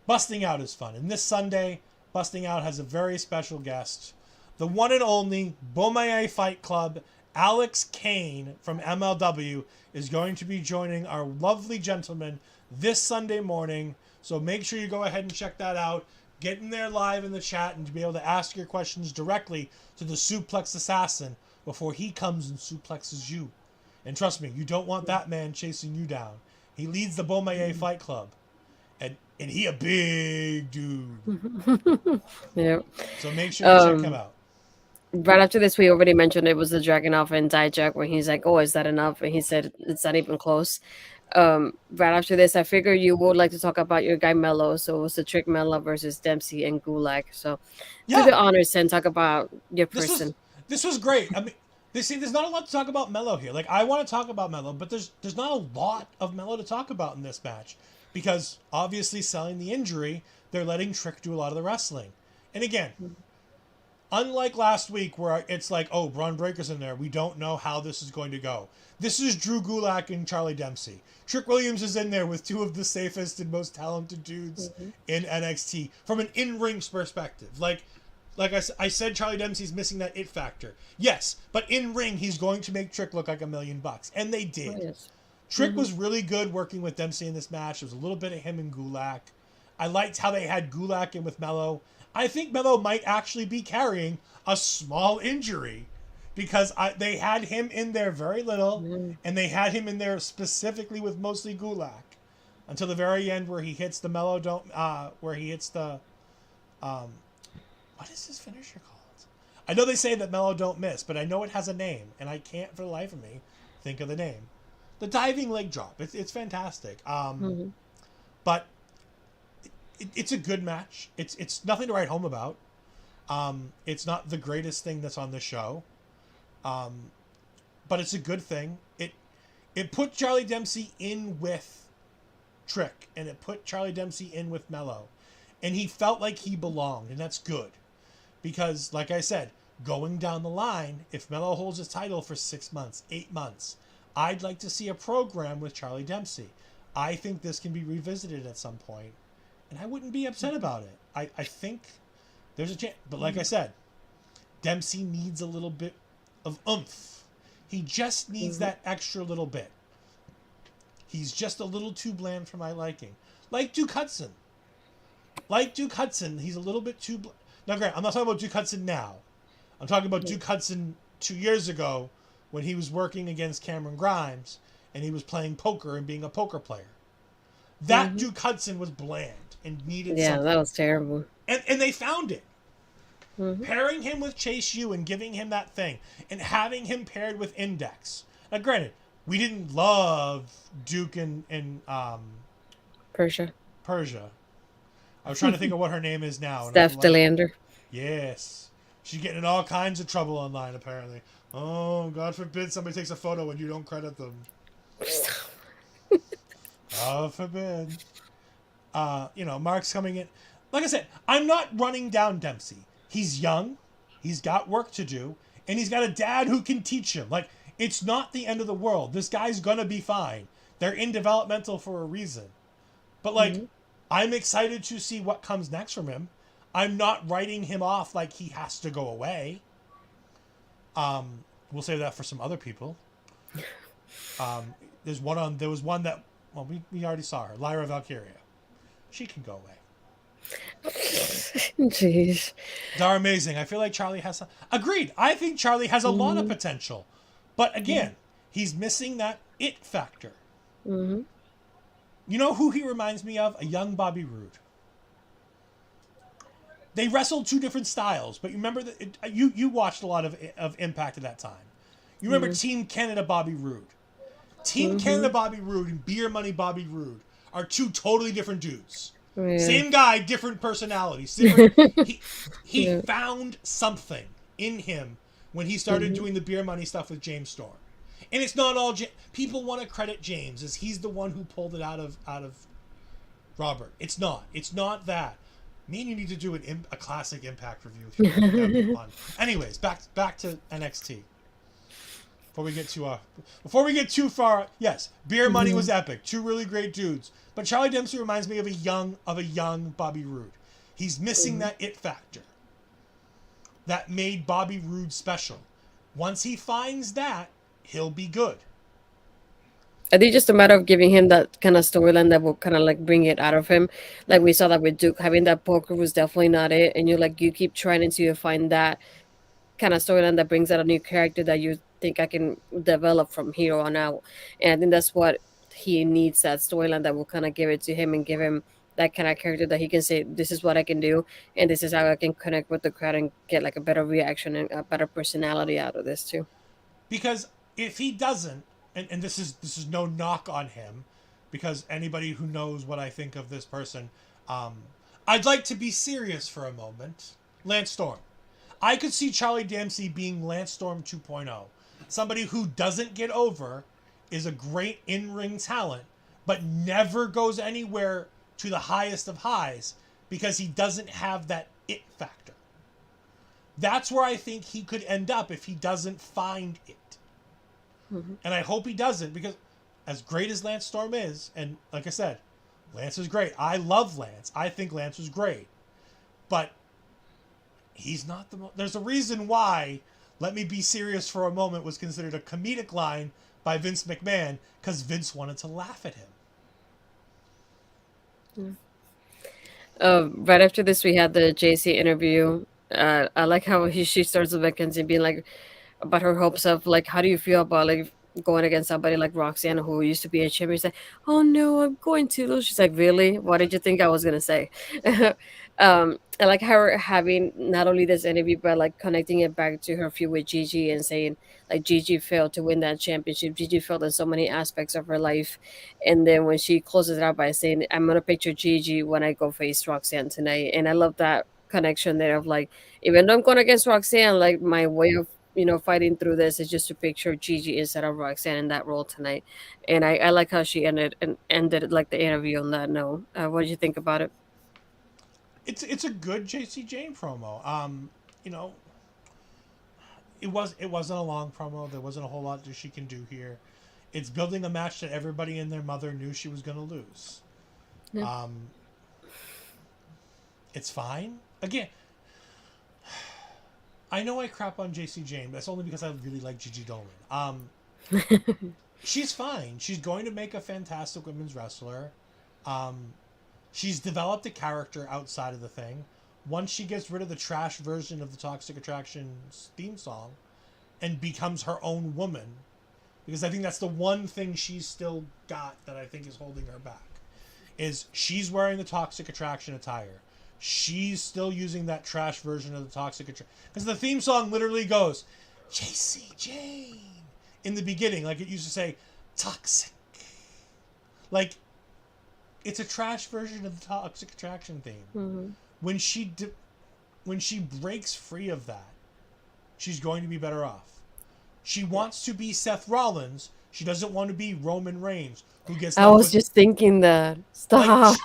Busting Out is fun. And this Sunday, Busting Out has a very special guest. The one and only Bomaye Fight Club, Alex Kane from MLW, is going to be joining our lovely gentleman this Sunday morning. So make sure you go ahead and check that out. Get in there live in the chat and to be able to ask your questions directly to the Suplex Assassin before he comes and suplexes you. And trust me, you don't want that man chasing you down. He leads the Bomaye Fight Club. And he a big dude. Yeah. So make sure you check him Um, out. right after this, we already mentioned it was the Dragunov and Dijak when he's like, "Oh, is that enough?" And he said, "It's not even close." Right after this, I figured you would like to talk about your guy Mello. So it was the Trick Mello versus Dempsey and Gulag. So do Yeah, the honors and talk about your this was person. this was great. I mean, there's not a lot to talk about Mello here. Like I want to talk about Mello, but there's not a lot of Mello to talk about in this match because obviously selling the injury, they're letting Trick do a lot of the wrestling. And again, unlike last week where it's like, oh, Braun Breaker's in there, we don't know how this is going to go. This is Drew Gulak and Charlie Dempsey. Trick Williams is in there with two of the safest and most talented dudes Mm-hmm. in NXT from an in-ring perspective. Like I said, Charlie Dempsey's missing that it factor. Yes, but in ring, he's going to make Trick look like $1,000,000, and they Oh, did. yes. Trick Mm-hmm. was really good working with Dempsey in this match. There was a little bit of him and Gulak. I liked how they had Gulak in with Mello. I think Mello might actually be carrying a small injury because they had him in there very little, Mm-hmm. and they had him in there specifically with mostly Gulak until the very end where he hits the Mello don't where he hits the um, what is his finisher called? I know they say that Mello don't miss, but I know it has a name, and I can't for the life of me think of the name. The diving leg drop. It's fantastic. Mm-hmm. But it's a good match. It's nothing to write home about. It's not the greatest thing that's on the show. But it's a good thing. It put Charlie Dempsey in with Trick, and it put Charlie Dempsey in with Mello, and he felt like he belonged, and that's good. Because, like I said, going down the line, if Mello holds his title for 6 months, 8 months, I'd like to see a program with Charlie Dempsey. I think this can be revisited at some point, and I wouldn't be upset about it. I think there's a chance. But like I said, Dempsey needs a little bit of oomph. He just needs Mm-hmm. that extra little bit. He's just a little too bland for my liking. Like Duke Hudson. He's a little bit too bland. Now, Grant, I'm not talking about Duke Hudson now. I'm talking about Duke Hudson 2 years ago when he was working against Cameron Grimes and he was playing poker and being a poker player. That Mm-hmm. Duke Hudson was bland and needed Yeah, that something. was terrible. And they found it. Mm-hmm. Pairing him with Chase U and giving him that thing and having him paired with Index. Now, granted, we didn't love Duke and Persia. Persia. I was trying to think of what her name is now. And for Steph life, Delander. yes. She's getting in all kinds of trouble online, apparently. Oh, God forbid somebody takes a photo and you don't credit them. God forbid. Mark's coming in. Like I said, I'm not running down Dempsey. He's young, he's got work to do, and he's got a dad who can teach him. Like, it's not the end of the world. This guy's gonna be fine. They're in developmental for a reason. But like, Mm-hmm. I'm excited to see what comes next from him. I'm not writing him off like he has to go away. We'll save that for some other people. There was one that, well, we already saw her, Lyra Valkyria. She can go away. Jeez. They're amazing. I feel like Charlie has some. Agreed. I think Charlie has a lot of Mm-hmm. potential. But again, he's missing that it factor. Mm-hmm. You know who he reminds me of? A young Bobby Roode. They wrestled two different styles, but you remember that you watched a lot of Impact at that time. You remember Team Canada Bobby Roode. Team Mm-hmm. Canada Bobby Roode and Beer Money Bobby Roode are two totally different dudes. Yeah. Same guy, different personalities. Different. He Yeah. found something in him when he started Mm-hmm. doing the Beer Money stuff with James Storm. And it's not all people want to credit James as he's the one who pulled it out of Robert. It's not. It's not that. Me and you need to do a classic Impact review. If you want. That'd be fun. Anyways, back to NXT. Before we get too far, yes, Beer Money was epic. Two really great dudes. But Charlie Dempsey reminds me of a young Bobby Roode. He's missing that it factor that made Bobby Roode special. Once he finds that, he'll be good. I think just a matter of giving him that kind of storyline that will kind of like bring it out of him. Like we saw that with Duke, having that poker was definitely not it. And you keep trying until you find that kind of storyline that brings out a new character that you think I can develop from here on out. And I think that's what he needs, that storyline that will kind of give it to him and give him that kind of character that he can say, this is what I can do. And this is how I can connect with the crowd and get like a better reaction and a better personality out of this too. Because if he doesn't, and this is no knock on him, because anybody who knows what I think of this person, I'd like to be serious for a moment. Lance Storm. I could see Charlie Dempsey being Lance Storm 2.0. Somebody who doesn't get over, is a great in-ring talent, but never goes anywhere to the highest of highs because he doesn't have that it factor. That's where I think he could end up if he doesn't find it. Mm-hmm. And I hope he doesn't, because as great as Lance Storm is, and like I said, Lance is great. I love Lance. I think Lance was great. But he's not there's a reason why "Let Me Be Serious for a Moment" was considered a comedic line by Vince McMahon, because Vince wanted to laugh at him. Right after this, we had the JC interview. I like how she starts with Mackenzie being like about her hopes of like, how do you feel about like going against somebody like Roxanne who used to be a champion? She's like, oh no, I'm going to lose. She's like, really? What did you think I was gonna say? I like her having not only this interview but like connecting it back to her feud with Gigi and saying like Gigi failed to win that championship. Gigi failed in so many aspects of her life, and then when she closes it out by saying, I'm gonna picture Gigi when I go face Roxanne tonight. And I love that connection there of like, even though I'm going against Roxanne, like my way of fighting through this is just to picture Gigi instead of Roxanne in that role tonight. And I like how she ended like the interview on that note. What did you think about it? It's a good JC Jane promo. You know, it wasn't a long promo. There wasn't a whole lot that she can do here. It's building a match that everybody and their mother knew she was going to lose. Yeah. It's fine. Again, I know I crap on JC Jane, but that's only because I really like Gigi Dolan. She's fine. She's going to make a fantastic women's wrestler. She's developed a character outside of the thing. Once she gets rid of the trash version of the Toxic Attraction's theme song and becomes her own woman, because I think that's the one thing she's still got that I think is holding her back, is she's wearing the Toxic Attraction attire. She's still using that trash version of the Toxic Attraction. Because the theme song literally goes, JC Jane, in the beginning. Like it used to say, toxic. Like, it's a trash version of the Toxic Attraction theme. Mm-hmm. When she breaks free of that, she's going to be better off. She wants to be Seth Rollins. She doesn't want to be Roman Reigns, who gets I left was with, just thinking that. like, Stop.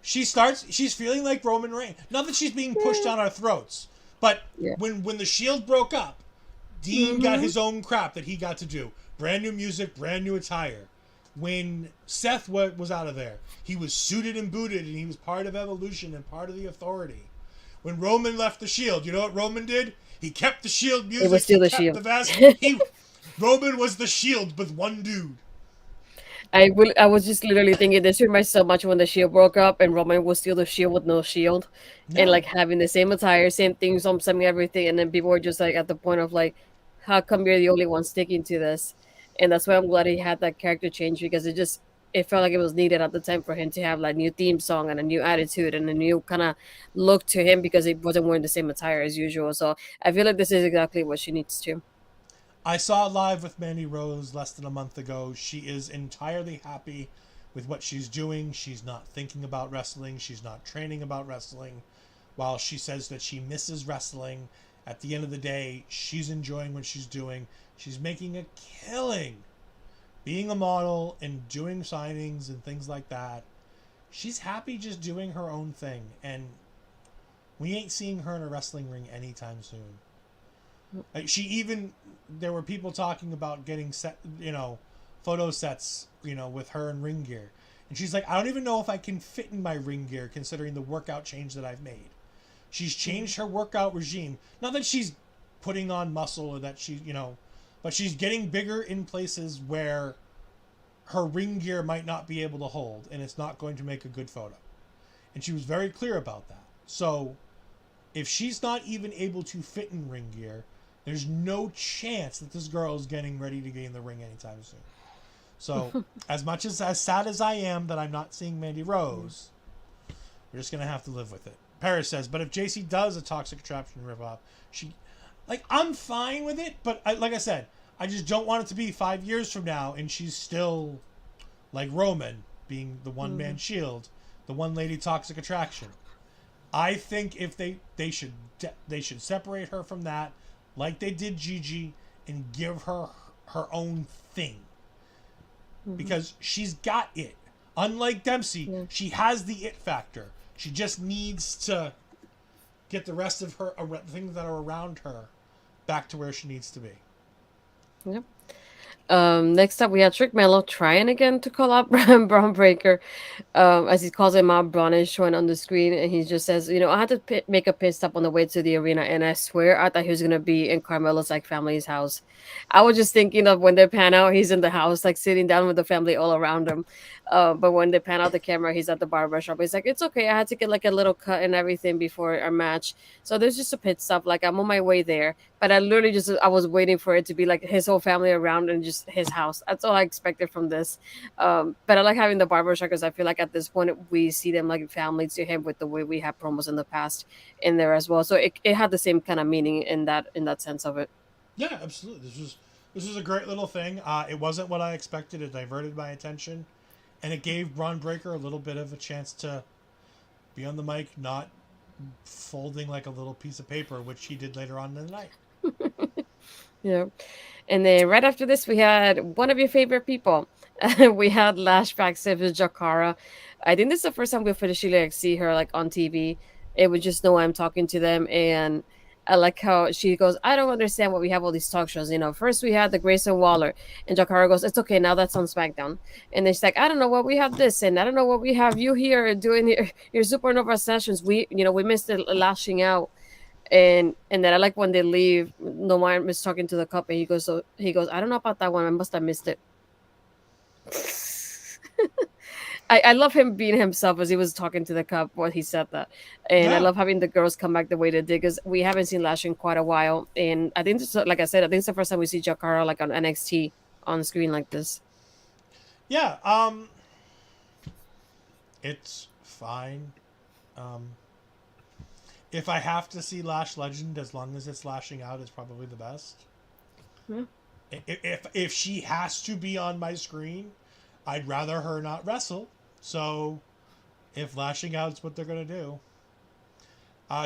she's feeling like Roman Reigns. Not that she's being pushed down our throats, but Yeah. when the Shield broke up, Dean got Mm-hmm. his own crap that he got to do. Brand new music, brand new attire. When Seth was out of there, he was suited and booted, and he was part of Evolution and part of the Authority. When Roman left the Shield, you know what Roman did? He kept the Shield It was music. He still the kept the Shield. vest. Roman was the Shield with one dude. I was just literally thinking this reminds me so much when the Shield broke up and Roman was still the Shield with no shield, and like No, having the same attire, same things, same everything, and then people were just like at the point of like, how come you're the only one sticking to this? And that's why I'm glad he had that character change because it felt like it was needed at the time for him to have like new theme song and a new attitude and a new kind of look to him because he wasn't wearing the same attire as usual. So I feel like this is exactly what she needs to. I saw live with Mandy Rose less than a month ago. She is entirely happy with what she's doing. She's not thinking about wrestling. She's not training about wrestling. While she says that she misses wrestling, at the end of the day, she's enjoying what she's doing. She's making a killing being a model and doing signings and things like that. She's happy just doing her own thing. And we ain't seeing her in a wrestling ring anytime soon. Like she even there were people talking about getting set, photo sets, with her in ring gear. And she's like, I don't even know if I can fit in my ring gear considering the workout change that I've made. She's changed her workout regime. Not that she's putting on muscle or that but she's getting bigger in places where her ring gear might not be able to hold and it's not going to make a good photo. And she was very clear about that. So if she's not even able to fit in ring gear, there's no chance that this girl is getting ready to get in the ring anytime soon. So, as much as sad as I am that I'm not seeing Mandy Rose, we're just gonna have to live with it. Paris says, but if JC does a Toxic Attraction ripoff, I'm fine with it. But like I said, I just don't want it to be 5 years from now and she's still like Roman being the one man shield, the one lady Toxic Attraction. I think if they should separate her from that, like they did Gigi, and give her her own thing, because she's got it. Unlike Dempsey, she has the it factor. She just needs to get the rest of her things that are around her back to where she needs to be. Yep. Next up, we had Trick Mello trying again to call out Braun Breaker, as he calls him out. Braun is showing on the screen, and he just says, I had to make a pit stop on the way to the arena, and I swear I thought he was gonna be in Carmelo's like family's house. I was just thinking of when they pan out, he's in the house, like sitting down with the family all around him. But when they pan out the camera, he's at the barber shop. He's like, it's okay, I had to get like a little cut and everything before our match, so there's just a pit stop. Like I'm on my way there, but I literally I was waiting for it to be like his whole family around and just his house. That's all I expected from this. But I like having the barbershop because I feel like at this point we see them like family to him with the way we had promos in the past in there as well. So it had the same kind of meaning in that sense of it. Yeah, absolutely. This was a great little thing. It wasn't what I expected. It diverted my attention, and it gave Braun Breaker a little bit of a chance to be on the mic, not folding like a little piece of paper, which he did later on in the night. Yeah. And then right after this, we had one of your favorite people. We had Lashback Savage Jakara. I think this is the first time we officially like see her like on TV. It was just no I'm talking to them, and I like how she goes, I don't understand why we have all these talk shows. First we had the Grayson Waller, and Jakara goes, it's okay, now that's on SmackDown. And then she's like, I don't know what we have this, and I don't know what we have you here doing your Supernova sessions. We missed it lashing out. And then I like when they leave. Nomar is talking to the cup, and he goes, I don't know about that one. I must have missed it. I love him being himself as he was talking to the cup when he said that, and I Yeah, love having the girls come back the way they did because we haven't seen Lash in quite a while, and I think like I said, I think it's the first time we see Jakara like on NXT on screen like this. yeah. It's fine. Um, if I have to see Lash Legend, as long as it's lashing out, it's probably the best. Yeah. If she has to be on my screen, I'd rather her not wrestle. So, if lashing out is what they're gonna do,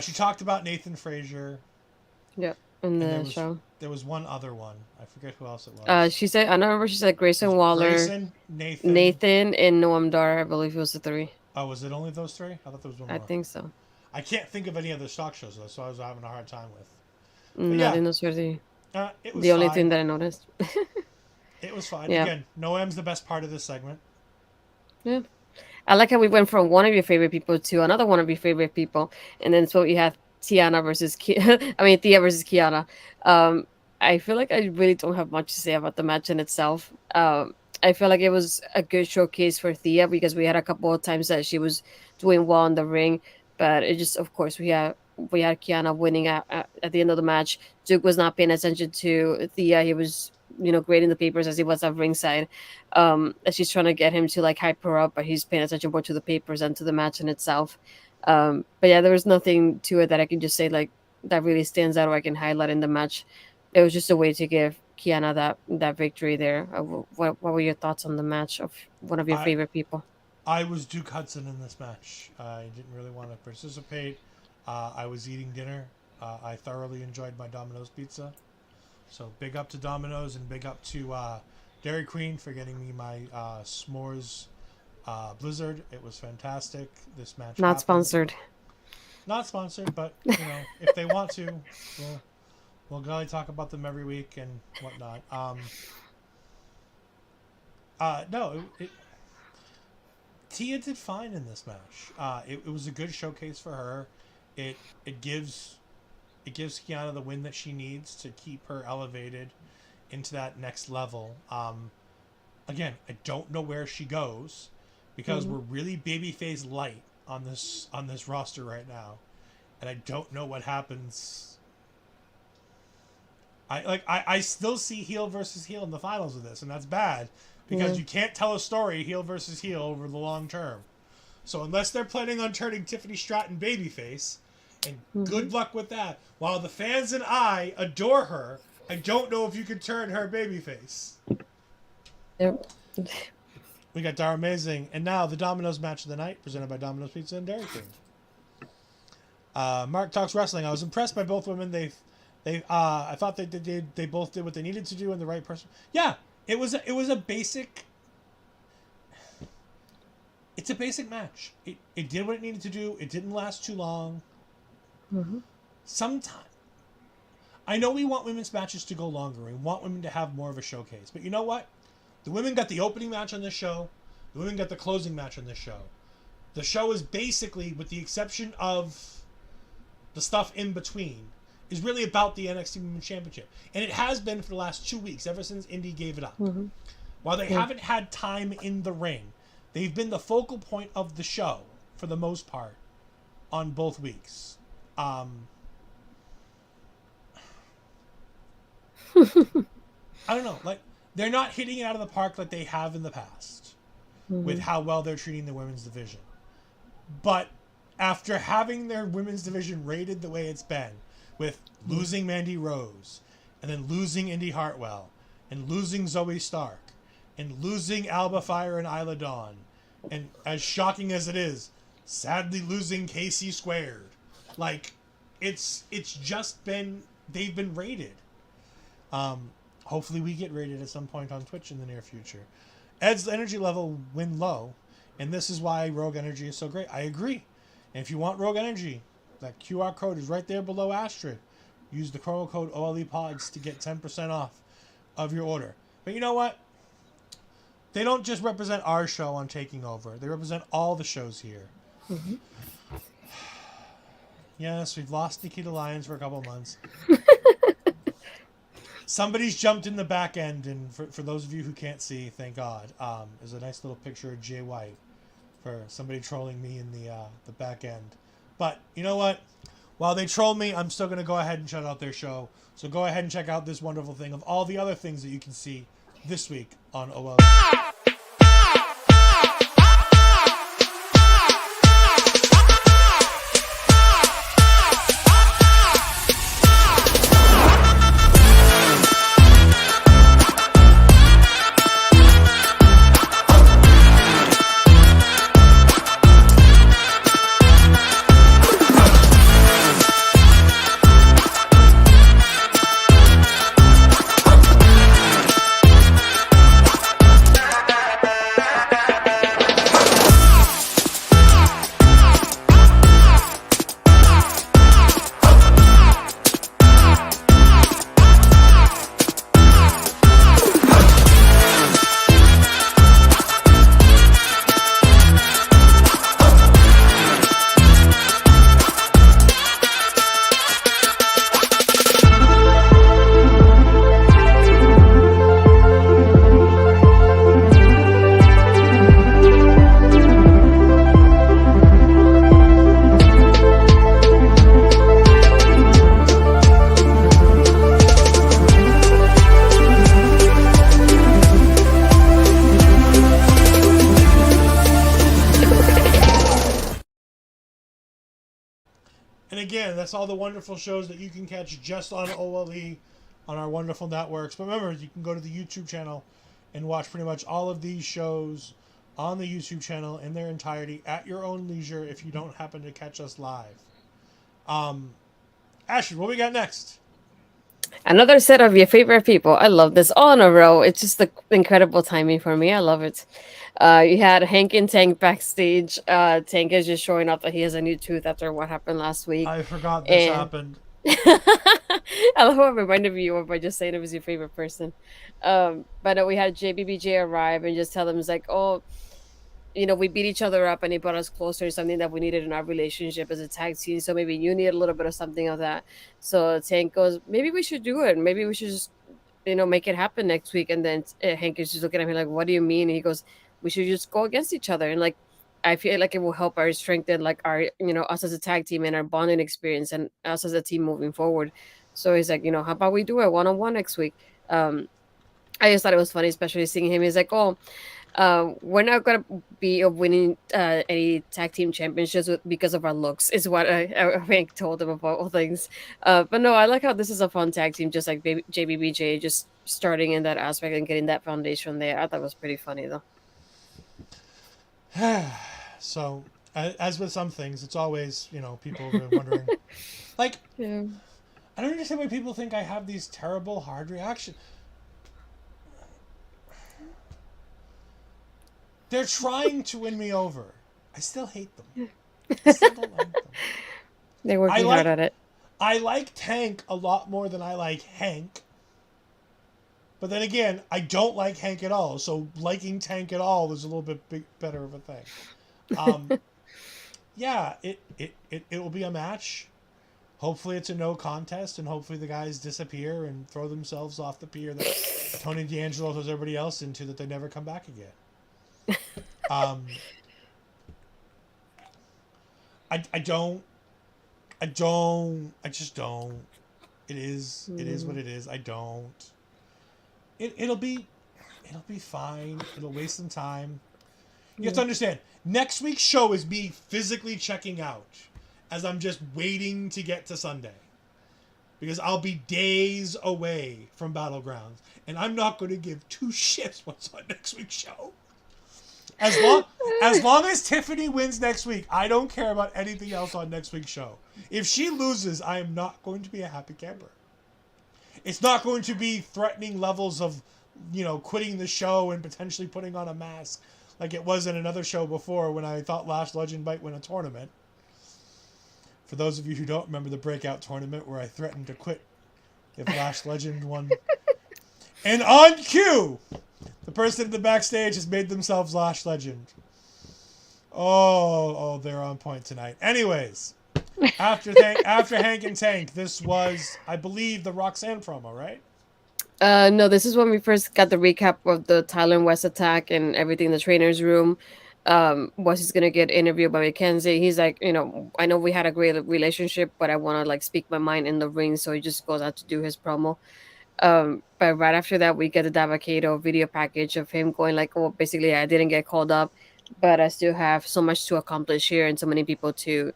she talked about Nathan Frazier, Yeah, in and the show. there was one other one. I forget who else it was. She said, I don't remember. She said It was Grayson Waller, Grayson, Nathan. Nathan, and Noam Dar. I believe it was the three. Oh, was it only those three? I thought there was one I more. think so. I can't think of any other stock shows though, so I was having a hard time with. But No, I yeah, think those were it was the only thing fine. that I noticed. It was fine. Yeah. Again, Noam's the best part of this segment. Yeah. I like how we went from one of your favorite people to another one of your favorite people, and then so you have Tiana versus I mean Thea versus Kiana. Um, I feel like I really don't have much to say about the match in itself. I feel like it was a good showcase for Thea because we had a couple of times that she was doing well in the ring, but it just, of course, we had Kiana winning at the end of the match. Duke was not paying attention to Thea. He was, grading the papers as he was at ringside, as she's trying to get him to like hype her up, but he's paying attention more to the papers and to the match in itself. But yeah, there was nothing to it that I can just say like that really stands out or I can highlight in the match. It was just a way to give Kiana that victory there. What were your thoughts on the match of one of your I favorite people? I was Duke Hudson in this match. I didn't really want to participate. I was eating dinner. I thoroughly enjoyed my Domino's pizza. So big up to Domino's and big up to Dairy Queen for getting me my s'mores blizzard. It was fantastic. This match Not happened. sponsored. Not sponsored, but if they want to, we'll gladly talk about them every week and whatnot. No, Tia did fine in this match. It was a good showcase for her. It gives Kiana the win that she needs to keep her elevated into that next level. Again, I don't know where she goes because we're really babyface light on this roster right now, and I don't know what happens. I still see heel versus heel in the finals of this, and that's bad because you can't tell a story heel versus heel over the long term. So unless they're planning on turning Tiffany Stratton babyface, and good luck with that. While the fans and I adore her, I don't know if you can turn her babyface. Yep. We got Dara Amazing, and now the Domino's match of the night, presented by Domino's Pizza and Dairy Queen. Mark Talks Wrestling. I was impressed by both women. I thought they both did what they needed to do in the right person. Yeah, it was a basic. It's a basic match. It did what it needed to do. It didn't last too long. Sometimes I know we want women's matches to go longer. We want women to have more of a showcase. But you know what? The women got the opening match on this show. The women got the closing match on this show. The show is basically, with the exception of the stuff in between, is really about the NXT Women's Championship. And it has been for the last 2 weeks, ever since Indy gave it up. While they haven't had time in the ring, they've been the focal point of the show, for the most part, on both weeks. I don't know. Like, they're not hitting it out of the park like they have in the past with how well they're treating the women's division. But after having their women's division rated the way it's been, with losing Mandy Rose, and then losing Indy Hartwell, and losing Zoe Stark, and losing Alba Fire and Isla Dawn, and as shocking as it is, sadly losing KC Squared. Like, it's just been, they've been rated. Hopefully we get rated at some point on Twitch in the near future. Ed's energy level went low, and this is why Rogue Energy is so great. I agree. And if you want Rogue Energy, that QR code is right there below Astrid. Use the promo code OLEPODS to get 10% off of your order. But you know what? They don't just represent our show on Taking Over. They represent all the shows here. Yes, we've lost Nikita Lyons for a couple months. Somebody's jumped in the back end, and for those of you who can't see, thank God, there's a nice little picture of Jay White for somebody trolling me in the back end. But you know what? While they troll me, I'm still going to go ahead and shout out their show. So go ahead and check out this wonderful thing of all the other things that you can see this week on OL. And again, that's all the wonderful shows that you can catch just on OLE on our wonderful networks. But remember, you can go to the YouTube channel and watch pretty much all of these shows on the YouTube channel in their entirety at your own leisure if you don't happen to catch us live. Ashley, what we got next? Another set of your favorite people. I love this all in a row. It's just the incredible timing for me. I love it. You had Hank and Tank backstage. Tank is just showing up that he has a new tooth after what happened last week. I forgot this And happened. I love how I reminded you of by just saying it was your favorite person. But we had JBBJ arrive and just tell him, it's like, oh, we beat each other up and he brought us closer, something that we needed in our relationship as a tag team. So maybe you need a little bit of something of that. So Tank goes, maybe we should do it. Maybe we should just, make it happen next week. And then Hank is just looking at me like, what do you mean? And he goes, we should just go against each other. And like, I feel like it will help our strengthen like our, us as a tag team and our bonding experience and us as a team moving forward. So he's like, how about we do it one-on-one next week? I just thought it was funny, especially seeing him. He's like, oh, we're not gonna be winning any tag team championships because of our looks, is what I think told him about all things. But no, I like how this is a fun tag team, just like JBBJ, just starting in that aspect and getting that foundation there. I thought it was pretty funny though. So, as with some things, it's always, people are wondering. Like, Yeah. I don't understand why people think I have these terrible hard reactions. They're trying to win me over. I still hate them. I still don't like them. They're working hard at it. I like Tank a lot more than I like Hank. But then again, I don't like Hank at all. So liking Tank at all is a little bit better of a thing. Yeah, it will be a match. Hopefully it's a no contest, and hopefully the guys disappear and throw themselves off the pier that Tony D'Angelo throws everybody else into, that they never come back again. I just don't. It is what it is. I don't. It'll be fine. It'll waste some time. You have to understand, next week's show is me physically checking out as I'm just waiting to get to Sunday. Because I'll be days away from Battlegrounds. And I'm not going to give two shits what's on next week's show. As long as Tiffany wins next week, I don't care about anything else on next week's show. If she loses, I am not going to be a happy camper. It's not going to be threatening levels of, quitting the show and potentially putting on a mask like it was in another show before when I thought Lash Legend might win a tournament. For those of you who don't remember the breakout tournament where I threatened to quit if Lash Legend won. And on cue, the person in the backstage has made themselves Lash Legend. Oh, they're on point tonight. Anyways, after Hank and Tank, this was, I believe, the Roxanne promo, right? No, this is when we first got the recap of the Tyler West attack and everything in the trainer's room. Wes is gonna get interviewed by Mackenzie. He's like, I know we had a great relationship, but I want to like speak my mind in the ring. So he just goes out to do his promo. But right after that, we get the Davakato video package of him going like, "Oh, basically, I didn't get called up, but I still have so much to accomplish here and so many people to,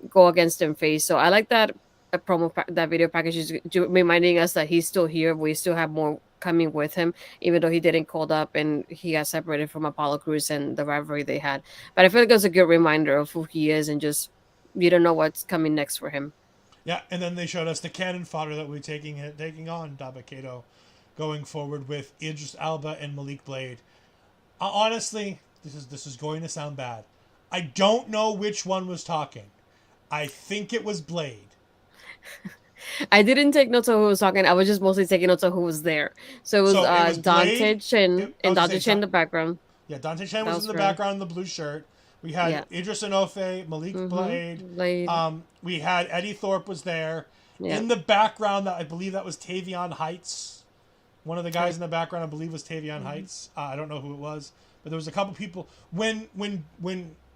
go against him face." So I like that that video package is reminding us that he's still here. We still have more coming with him, even though he didn't called up and he got separated from Apollo Crews and the rivalry they had. But I feel like it's a good reminder of who he is and just you don't know what's coming next for him. Yeah, and then they showed us the cannon fodder that we're taking on Dabba-Kato going forward with Idris Elba and Malik Blade. Honestly, this is going to sound bad. I don't know which one was talking. I think it was Blade. I didn't take notes of who was talking. I was just mostly taking notes of who was there. So it was Dante Chen and Dante Chen in the background. Yeah, Dante Chen was in the background in the blue shirt. We had Idris Enofe, Malik Blade. We had Eddie Thorpe was there. Yeah. In the background, I believe that was Tavion Heights. One of the guys in the background, I believe, was Tavion Heights. I don't know who it was, but there was a couple people. When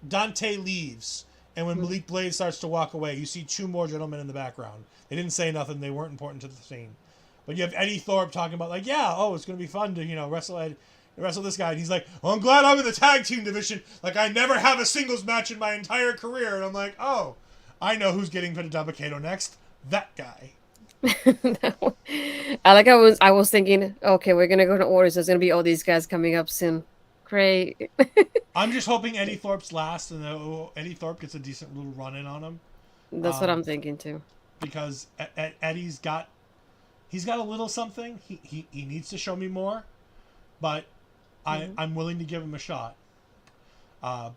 Dante leaves and when Malik Blade starts to walk away, you see two more gentlemen in the background. They didn't say nothing. They weren't important to the scene. But you have Eddie Thorpe talking about like, it's going to be fun to wrestle this guy. And he's like, I'm glad I'm in the tag team division. Like, I never have a singles match in my entire career. And I'm like, I know who's getting put a Dabakato next. That guy. I like I was thinking, okay, we're gonna go to orders. There's gonna be all these guys coming up soon. Great. I'm just hoping Eddie Thorpe's last, and Eddie Thorpe gets a decent little run in on him, That's what I'm thinking too. because Eddie's got he's got a little something. He needs to show me more, but I'm willing to give him a shot.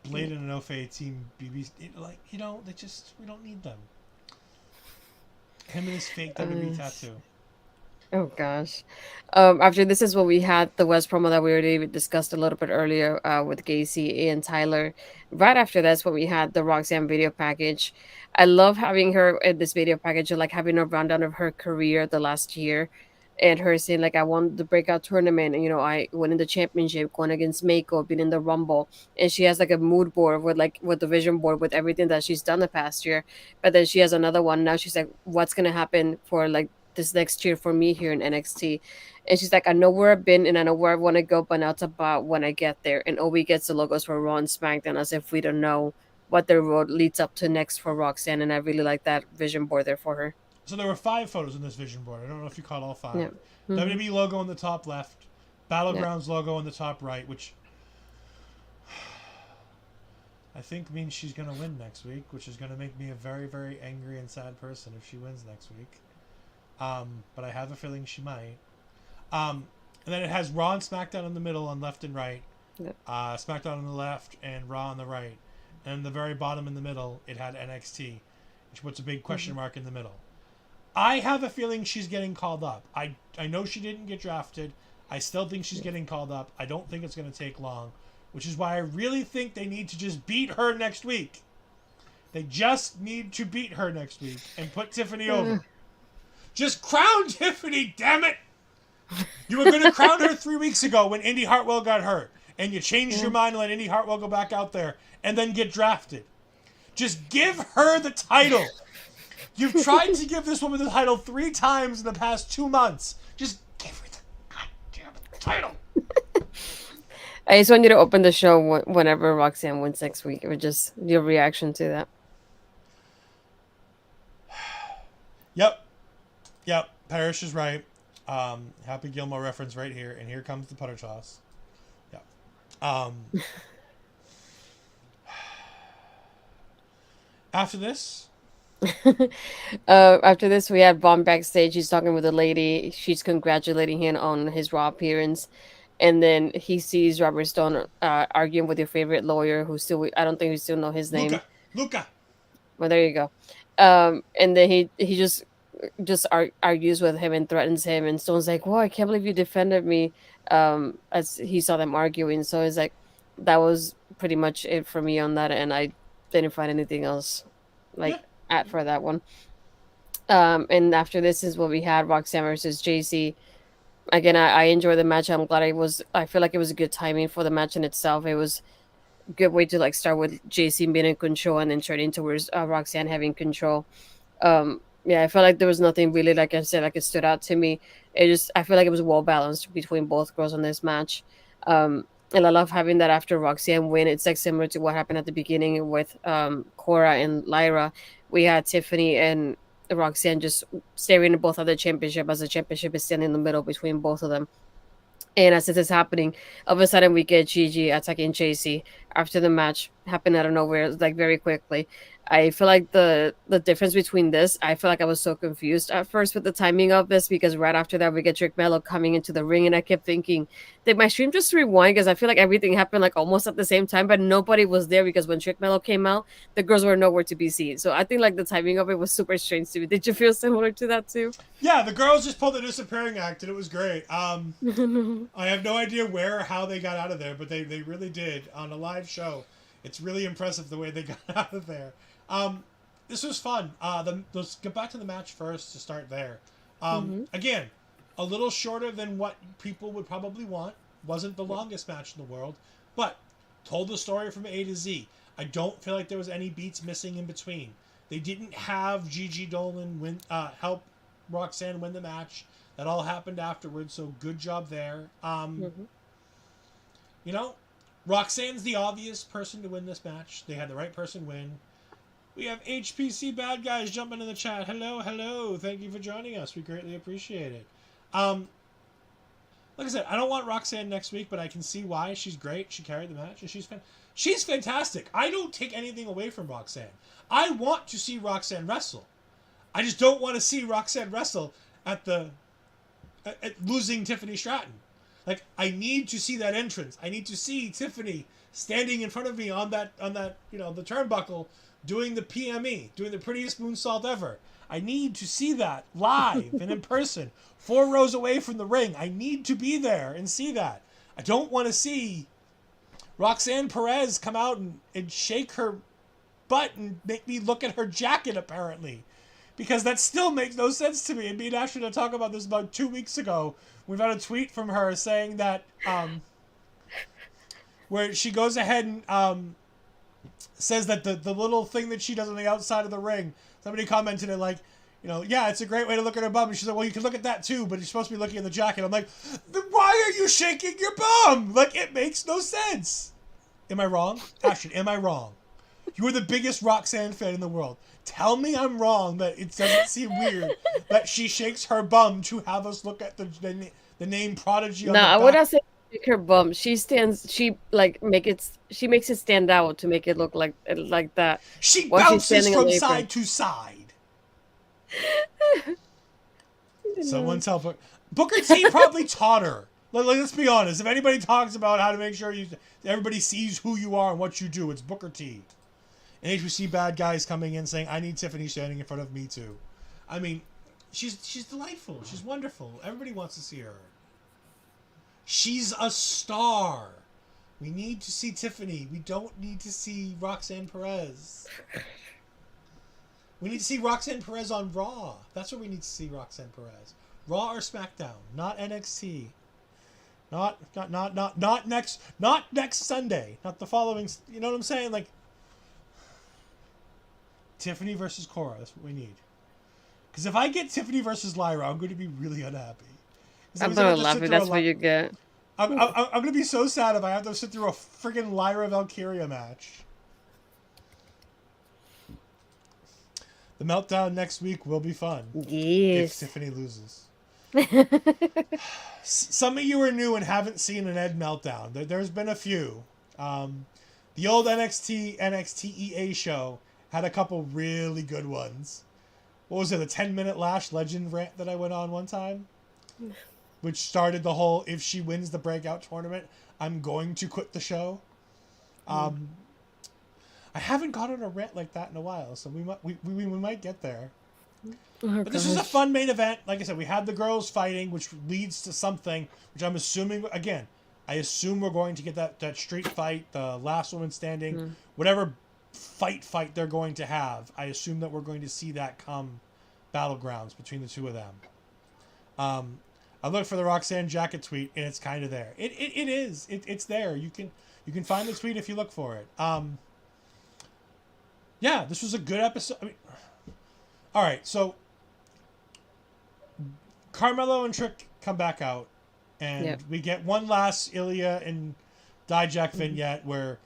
Blade and an Ofe team BB, we don't need them. Him and his fake WWE tattoo. Oh gosh. After this is what we had the West promo that we already discussed a little bit earlier with Gacy and Tyler. Right after that's what we had the Roxanne video package. I love having her in this video package, like having a rundown of her career the last year, and her saying like I won the breakout tournament, and I won in the championship, going against Mako, being in the Rumble, and she has like a mood board with the vision board with everything that she's done the past year. But then she has another one now. She's like, what's gonna happen for like this next year for me here in NXT. And she's like, I know where I've been and I know where I want to go, but now it's about when I get there. And Obi gets the logos for Raw and SmackDown as if we don't know what the road leads up to next for Roxanne. And I really like that vision board there for her. So there were 5 photos in this vision board. I don't know if you caught all 5. Yeah. WWE logo on the top left, Battlegrounds logo on the top right, which I think means she's going to win next week, which is going to make me a very, very angry and sad person if she wins next week. But I have a feeling she might. And then it has Raw and SmackDown in the middle on left and right. Yep. SmackDown on the left and Raw on the right. And the very bottom in the middle, it had NXT, which puts a big question mark in the middle. I have a feeling she's getting called up. I know she didn't get drafted. I still think she's getting called up. I don't think it's going to take long, which is why I really think they need to just beat her next week. They just need to beat her next week and put Tiffany over. Just crown Tiffany, damn it! You were going to crown her 3 weeks ago when Indy Hartwell got hurt, and you changed your mind and let Indy Hartwell go back out there and then get drafted. Just give her the title. You've tried to give this woman the title 3 times in the past 2 months. Just give her the goddamn title. I just want you to open the show whenever Roxanne wins next week. It was just your reaction to that. Yep. Parrish is right. Happy Gilmore reference right here, and here comes the putter toss. Yep. After this, after this, we had Vaughn backstage. He's talking with a lady. She's congratulating him on his Raw appearance. And then he sees Robert Stone arguing with your favorite lawyer, who still, I don't think we still know his name. Luca. Well, there you go. And then he just argues with him and threatens him. And Stone's like, "Whoa, I can't believe you defended me." As he saw them arguing, so it's like that was pretty much it for me on that, and I didn't find anything else at for that one. And after this is what we had: Roxanne versus JC. Again, I enjoy the match. I'm glad I feel like it was a good timing for the match in itself. It was a good way to like start with JC being in control and then turning towards Roxanne having control. Yeah, I felt like there was nothing really, like I said, like it stood out to me. I feel like it was well balanced between both girls on this match. And I love having that after Roxanne win. It's like similar to what happened at the beginning with Cora and Lyra. We had Tiffany and Roxanne just staring at both of the championship as the championship is standing in the middle between both of them. And as this is happening, all of a sudden we get Gigi attacking JC after the match happened out of nowhere, like very quickly. I feel like the difference between this, I feel like I was so confused at first with the timing of this because right after that we get Trick Mello coming into the ring, and I kept thinking, did my stream just rewind? Because I feel like everything happened like almost at the same time, but nobody was there because when Trick Mello came out, the girls were nowhere to be seen. So I think like the timing of it was super strange to me. Did you feel similar to that too? Yeah, the girls just pulled the disappearing act, and it was great. I have no idea where or how they got out of there, but they really did on a live show. It's really impressive the way they got out of there. This was fun. Let's get back to the match first to start there. Again, a little shorter than what people would probably want. Wasn't the longest match in the world, but told the story from A to Z. I don't feel like there was any beats missing in between. They didn't have Gigi Dolan help Roxanne win the match. That all happened afterwards, so good job there. Roxanne's the obvious person to win this match. They had the right person win. We have HPC Bad Guys jumping in the chat. Hello, hello. Thank you for joining us. We greatly appreciate it. Like I said, I don't want Roxanne next week, but I can see why. She's great. She carried the match, and she's fantastic. I don't take anything away from Roxanne. I want to see Roxanne wrestle. I just don't want to see Roxanne wrestle at losing Tiffany Stratton. Like, I need to see that entrance. I need to see Tiffany standing in front of me on that the turnbuckle, doing the PME, doing the prettiest moonsault ever. I need to see that live and in person, 4 rows away from the ring. I need to be there and see that. I don't want to see Roxanne Perez come out and shake her butt and make me look at her jacket, apparently. Because that still makes no sense to me. And me and Astrid had talked about this about 2 weeks ago. We've had a tweet from her saying that where she goes ahead and says that the little thing that she does on the outside of the ring, somebody commented it like, yeah, it's a great way to look at her bum. And she's like, well, you can look at that too, but you're supposed to be looking at the jacket. I'm like, then why are you shaking your bum? Like, it makes no sense. Am I wrong? Astrid, am I wrong? You are the biggest Roxanne fan in the world. Tell me I'm wrong, that it doesn't seem weird that she shakes her bum to have us look at the name Prodigy on the back. I would not say shake her bum. She makes it stand out to make it look like that. She bounces from side to side. Someone tell Booker T probably taught her. Let's be honest. If anybody talks about how to make sure everybody sees who you are and what you do, it's Booker T. And HBC Bad Guys coming in saying, I need Tiffany standing in front of me too. I mean, she's delightful. She's wonderful. Everybody wants to see her. She's a star. We need to see Tiffany. We don't need to see Roxanne Perez. We need to see Roxanne Perez on Raw. That's where we need to see Roxanne Perez. Raw or SmackDown, not NXT. Not next Sunday. Not the following. You know what I'm saying? Like, Tiffany versus Cora. That's what we need. Because if I get Tiffany versus Lyra, I'm going to be really unhappy. I'm not laughing. That's what you get. I'm going to be so sad if I have to sit through a freaking Lyra Valkyria match. The meltdown next week will be fun. Yes. If Tiffany loses. Some of you are new and haven't seen an Ed meltdown. There's been a few. The old NXT EA show had a couple really good ones. What was it? The 10-minute Lash Legend rant that I went on one time? Which started the whole, if she wins the breakout tournament, I'm going to quit the show. I haven't gone on a rant like that in a while, so we might get there. Oh, but this was a fun main event. Like I said, we had the girls fighting, which leads to something, which I'm assuming, again, I assume we're going to get that street fight, the last woman standing, whatever fight they're going to have. I assume that we're going to see that come Battlegrounds between the two of them. I looked for the Roxanne jacket tweet, and it's kind of there. It is. It's there. You can find the tweet if you look for it. Yeah, this was a good episode. I mean, all right, so Carmelo and Trick come back out, and we get one last Ilya and Dijak vignette where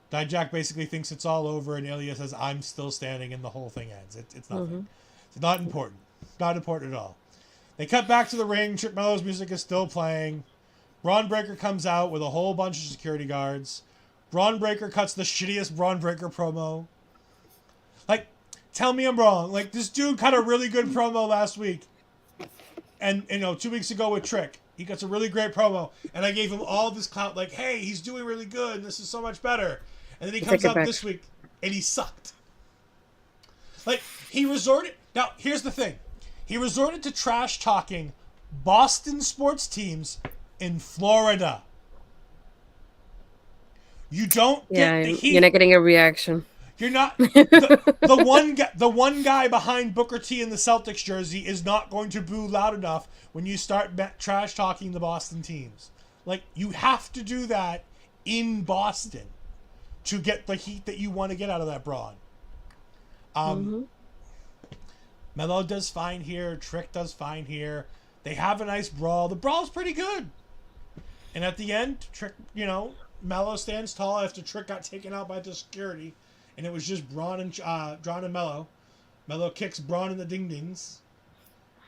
Dijak basically thinks it's all over, and Ilya says, "I'm still standing," and the whole thing ends. It's nothing. It's not important. Not important at all. They cut back to the ring. Trick Mello's music is still playing. Braun Breaker comes out with a whole bunch of security guards. Braun Breaker cuts the shittiest Braun Breaker promo. Like, tell me I'm wrong. Like, this dude cut a really good promo last week. And, 2 weeks ago with Trick. He cuts a really great promo. And I gave him all this clout, like, hey, he's doing really good. And this is so much better. And then he comes out this week, and he sucked. Like, he resorted... Now, here's the thing. He resorted to trash-talking Boston sports teams in Florida. You don't get the heat. You're not getting a reaction. You're not... the one guy behind Booker T in the Celtics jersey is not going to boo loud enough when you start trash-talking the Boston teams. Like, you have to do that in Boston to get the heat that you want to get out of that Braun. Melo does fine here. Trick does fine here. They have a nice brawl. The brawl's pretty good. And at the end, Trick, Melo stands tall after Trick got taken out by the security and it was just Braun and Mello. Mello kicks Braun in the ding dings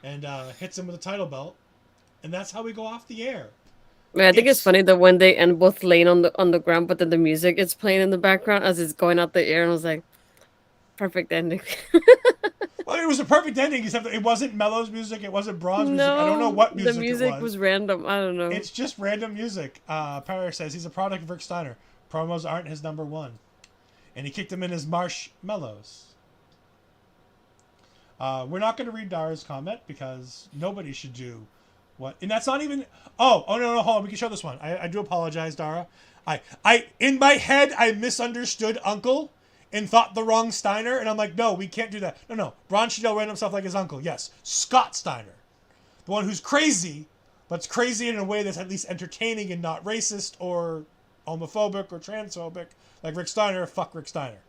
and hits him with a title belt, and that's how we go off the air. Yeah, I think it's It's funny that when they end both laying on the ground, but then the music is playing in the background as it's going out the air, and I was like, perfect ending. well, it was a perfect ending, except that it wasn't Mello's music, it wasn't Braun's music. I don't know No, what the music it music was. was random. I don't know. It's just random music. Parrish says he's a product of Rick Steiner. Promos aren't his number one, and he kicked him in his marshmallows. We're not going to read Dara's comment because nobody should do what, and that's not even. Oh no, hold on. We can show this one. I do apologize, Dara. In my head I misunderstood Uncle and thought the wrong Steiner, and I'm like, no, we can't do that. No. Braun Strowman ran himself like his uncle. Yes, Scott Steiner, the one who's crazy, but's crazy in a way that's at least entertaining and not racist or homophobic or transphobic, like Rick Steiner. Fuck Rick Steiner.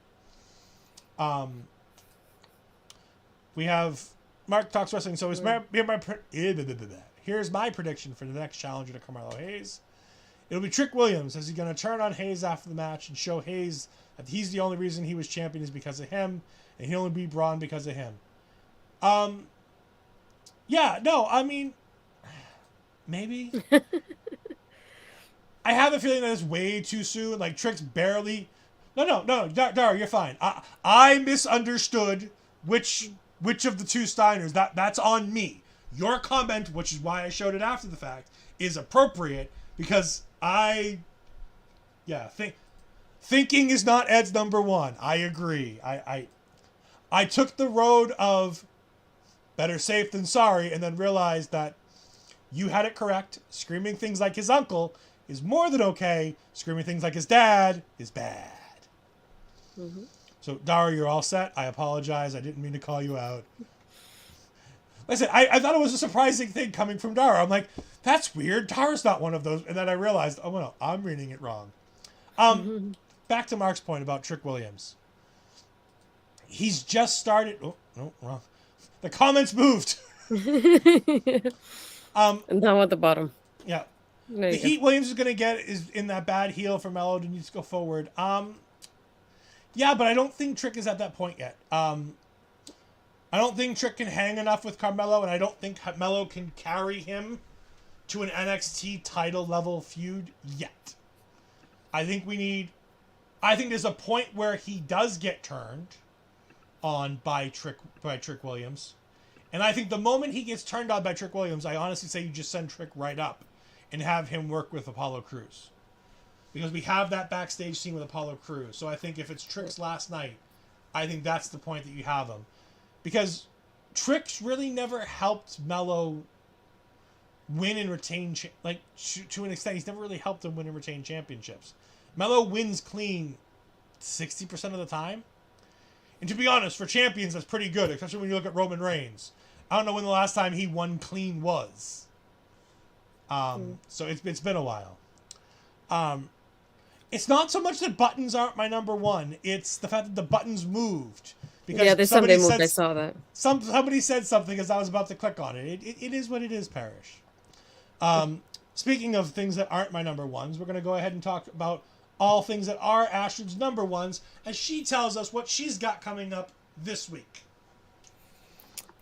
Um, we have Mark Talks Wrestling. So here's my prediction for the next challenger to Carmelo Hayes. It'll be Trick Williams, as he's going to turn on Hayes after the match and show Hayes that he's the only reason he was champion is because of him, and he'll only beat Braun because of him. Yeah, no, I mean, maybe. I have a feeling that it's way too soon. Like, Trick's barely. No, Dara, you're fine. I misunderstood which of the two Steiners. That's on me. Your comment, which is why I showed it after the fact, is appropriate because thinking is not Ed's number one. I agree. I took the road of better safe than sorry, and then realized that you had it correct. Screaming things like his uncle is more than okay. Screaming things like his dad is bad. Mm-hmm. So, Dara, you're all set. I apologize. I didn't mean to call you out. Listen, I thought it was a surprising thing coming from Dara. I'm like, that's weird. Dara's not one of those. And then I realized, oh, no, I'm reading it wrong. Back to Mark's point about Trick Williams. He's just started. Oh, no, wrong. The comments moved. And down at the bottom. Yeah. There The you go. heat Williams is going to get is in that bad heel for Mello to need to go forward. Yeah, but I don't think Trick is at that point yet. I don't think Trick can hang enough with Carmelo, and I don't think Mello can carry him to an NXT title level feud yet. I think there's a point where he does get turned on by Trick Williams. And I think the moment he gets turned on by Trick Williams, I honestly say you just send Trick right up and have him work with Apollo Crews. Because we have that backstage scene with Apollo Crews. So I think if it's Trick's last night, I think that's the point that you have him. Because Trick's really never helped Mello win and retain, to an extent, he's never really helped him win and retain championships. Mello wins clean 60% of the time. And to be honest, for champions, that's pretty good, especially when you look at Roman Reigns. I don't know when the last time he won clean was. So it's been a while. It's not so much that buttons aren't my number one. It's the fact that the buttons moved. Because Yeah, there's somebody moved. I saw that. Somebody said something as I was about to click on it. It is what it is, Parrish. Speaking of things that aren't my number ones, we're going to go ahead and talk about all things that are Astrid's number ones as she tells us what she's got coming up this week.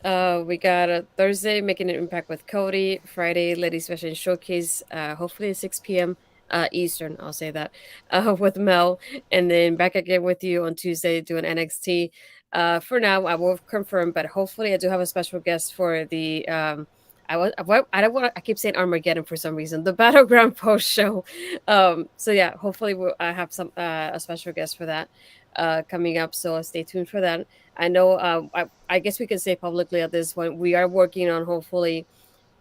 We got a Thursday making an impact with Cody. Friday, Ladies Fashion Showcase. Hopefully at 6 p.m. Eastern. I'll say that with Mel, and then back again with you on Tuesday doing NXT. For now, I will confirm, but hopefully I do have a special guest for the. I don't want. I keep saying Armageddon for some reason. The Battleground post show. So yeah, hopefully I have some a special guest for that coming up. So stay tuned for that. I know. I guess we can say publicly at this point we are working on hopefully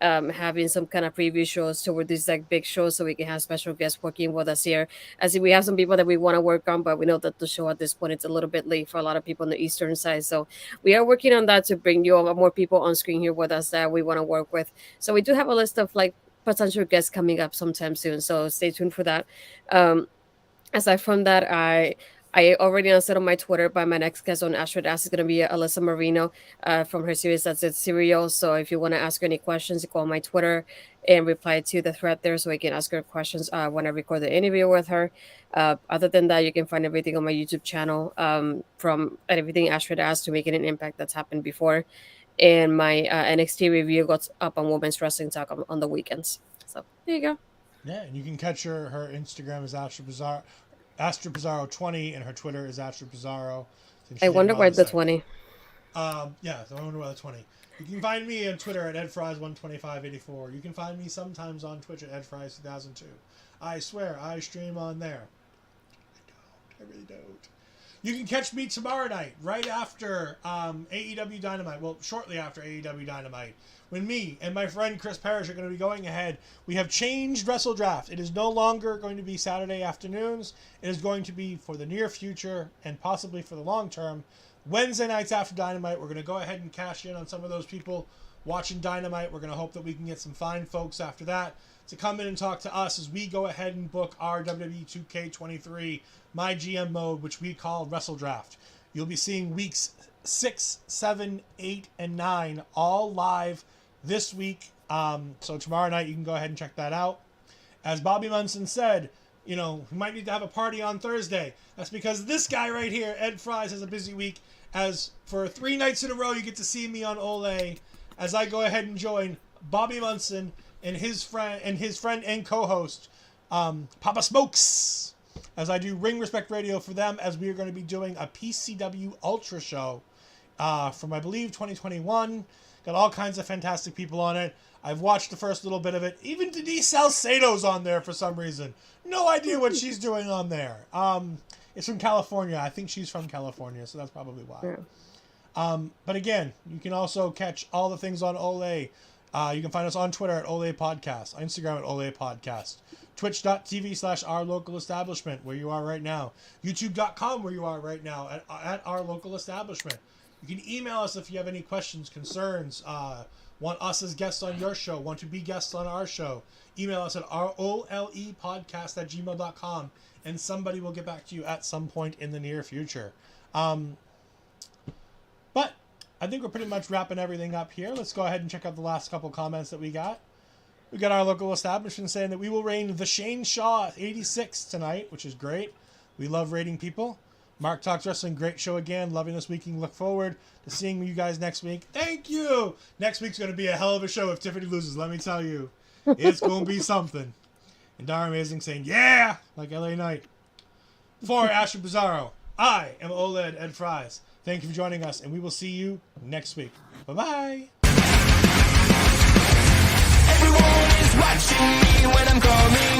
having some kind of preview shows toward these like big shows so we can have special guests working with us here. As in we have some people that we want to work on, but we know that the show at this point it's a little bit late for a lot of people on the eastern side. So we are working on that to bring you more people on screen here with us that we want to work with. So we do have a list of like potential guests coming up sometime soon. So stay tuned for that. Aside from that, I already announced it on my Twitter, but my next guest on Astrid Ask is going to be Alyssa Marino from her series that's it Serial. So if you want to ask her any questions, you go on my Twitter and reply to the thread there so I can ask her questions when I record the interview with her. Other than that, you can find everything on my YouTube channel, from everything Astrid asked to making an impact that's happened before. And my NXT review got up on Women's Wrestling Talk on the weekends. So there you go. Yeah, and you can catch her Instagram is Astrid Pizarro 20, and her Twitter is Astrid Pizarro. I wonder why the 20. Yeah, I wonder why the 20. You can find me on Twitter at edfries12584. You can find me sometimes on Twitch at edfries2002. I swear, I stream on there. I really don't. You can catch me tomorrow night, right after AEW Dynamite. Well, shortly after AEW Dynamite, when me and my friend Chris Parrish are going to be going ahead. We have changed Wrestle Draft. It is no longer going to be Saturday afternoons. It is going to be, for the near future and possibly for the long term, Wednesday nights after Dynamite. We're going to go ahead and cash in on some of those people watching Dynamite. We're going to hope that we can get some fine folks after that to come in and talk to us as we go ahead and book our WWE 2K23 My GM mode, which we call Wrestle Draft. You'll be seeing weeks 6, 7, 8, and 9 all live this week. So tomorrow night you can go ahead and check that out. As Bobby Munson said, we might need to have a party on Thursday. That's because this guy right here, Ed Fries, has a busy week. As for 3 nights in a row, you get to see me on Ole as I go ahead and join Bobby Munson and his friend and co-host Papa Smokes, as I do Ring Respect Radio for them, as we are going to be doing a PCW Ultra show from, I believe, 2021. Got all kinds of fantastic people on it. I've watched the first little bit of it. Even Denise Salcedo's on there for some reason. No idea what she's doing on there. It's from California. I think she's from California, so that's probably why. Yeah. But again, you can also catch all the things on Ole. You can find us on Twitter at Ole Podcast, Instagram at Ole Podcast, twitch.tv/Our Local Establishment, where you are right now, youtube.com, where you are right now, at Our Local Establishment. You can email us if you have any questions, concerns, want us as guests on your show, want to be guests on our show. Email us at olepodcast@gmail.com, and somebody will get back to you at some point in the near future. But I think we're pretty much wrapping everything up here. Let's go ahead and check out the last couple comments that we got. We got Our Local Establishment saying that we will rain the Shane Shaw 86 tonight, which is great. We love rating people. Mark Talks Wrestling, great show again. Loving this week and look forward to seeing you guys next week. Thank you! Next week's going to be a hell of a show if Tiffany loses, let me tell you. It's going to be something. And Darn Amazing saying, yeah! Like LA Knight. For Astrid Pizarro, I am OLED Ed Fries. Thank you for joining us, and we will see you next week. Bye-bye! Everyone is watching me when I'm coming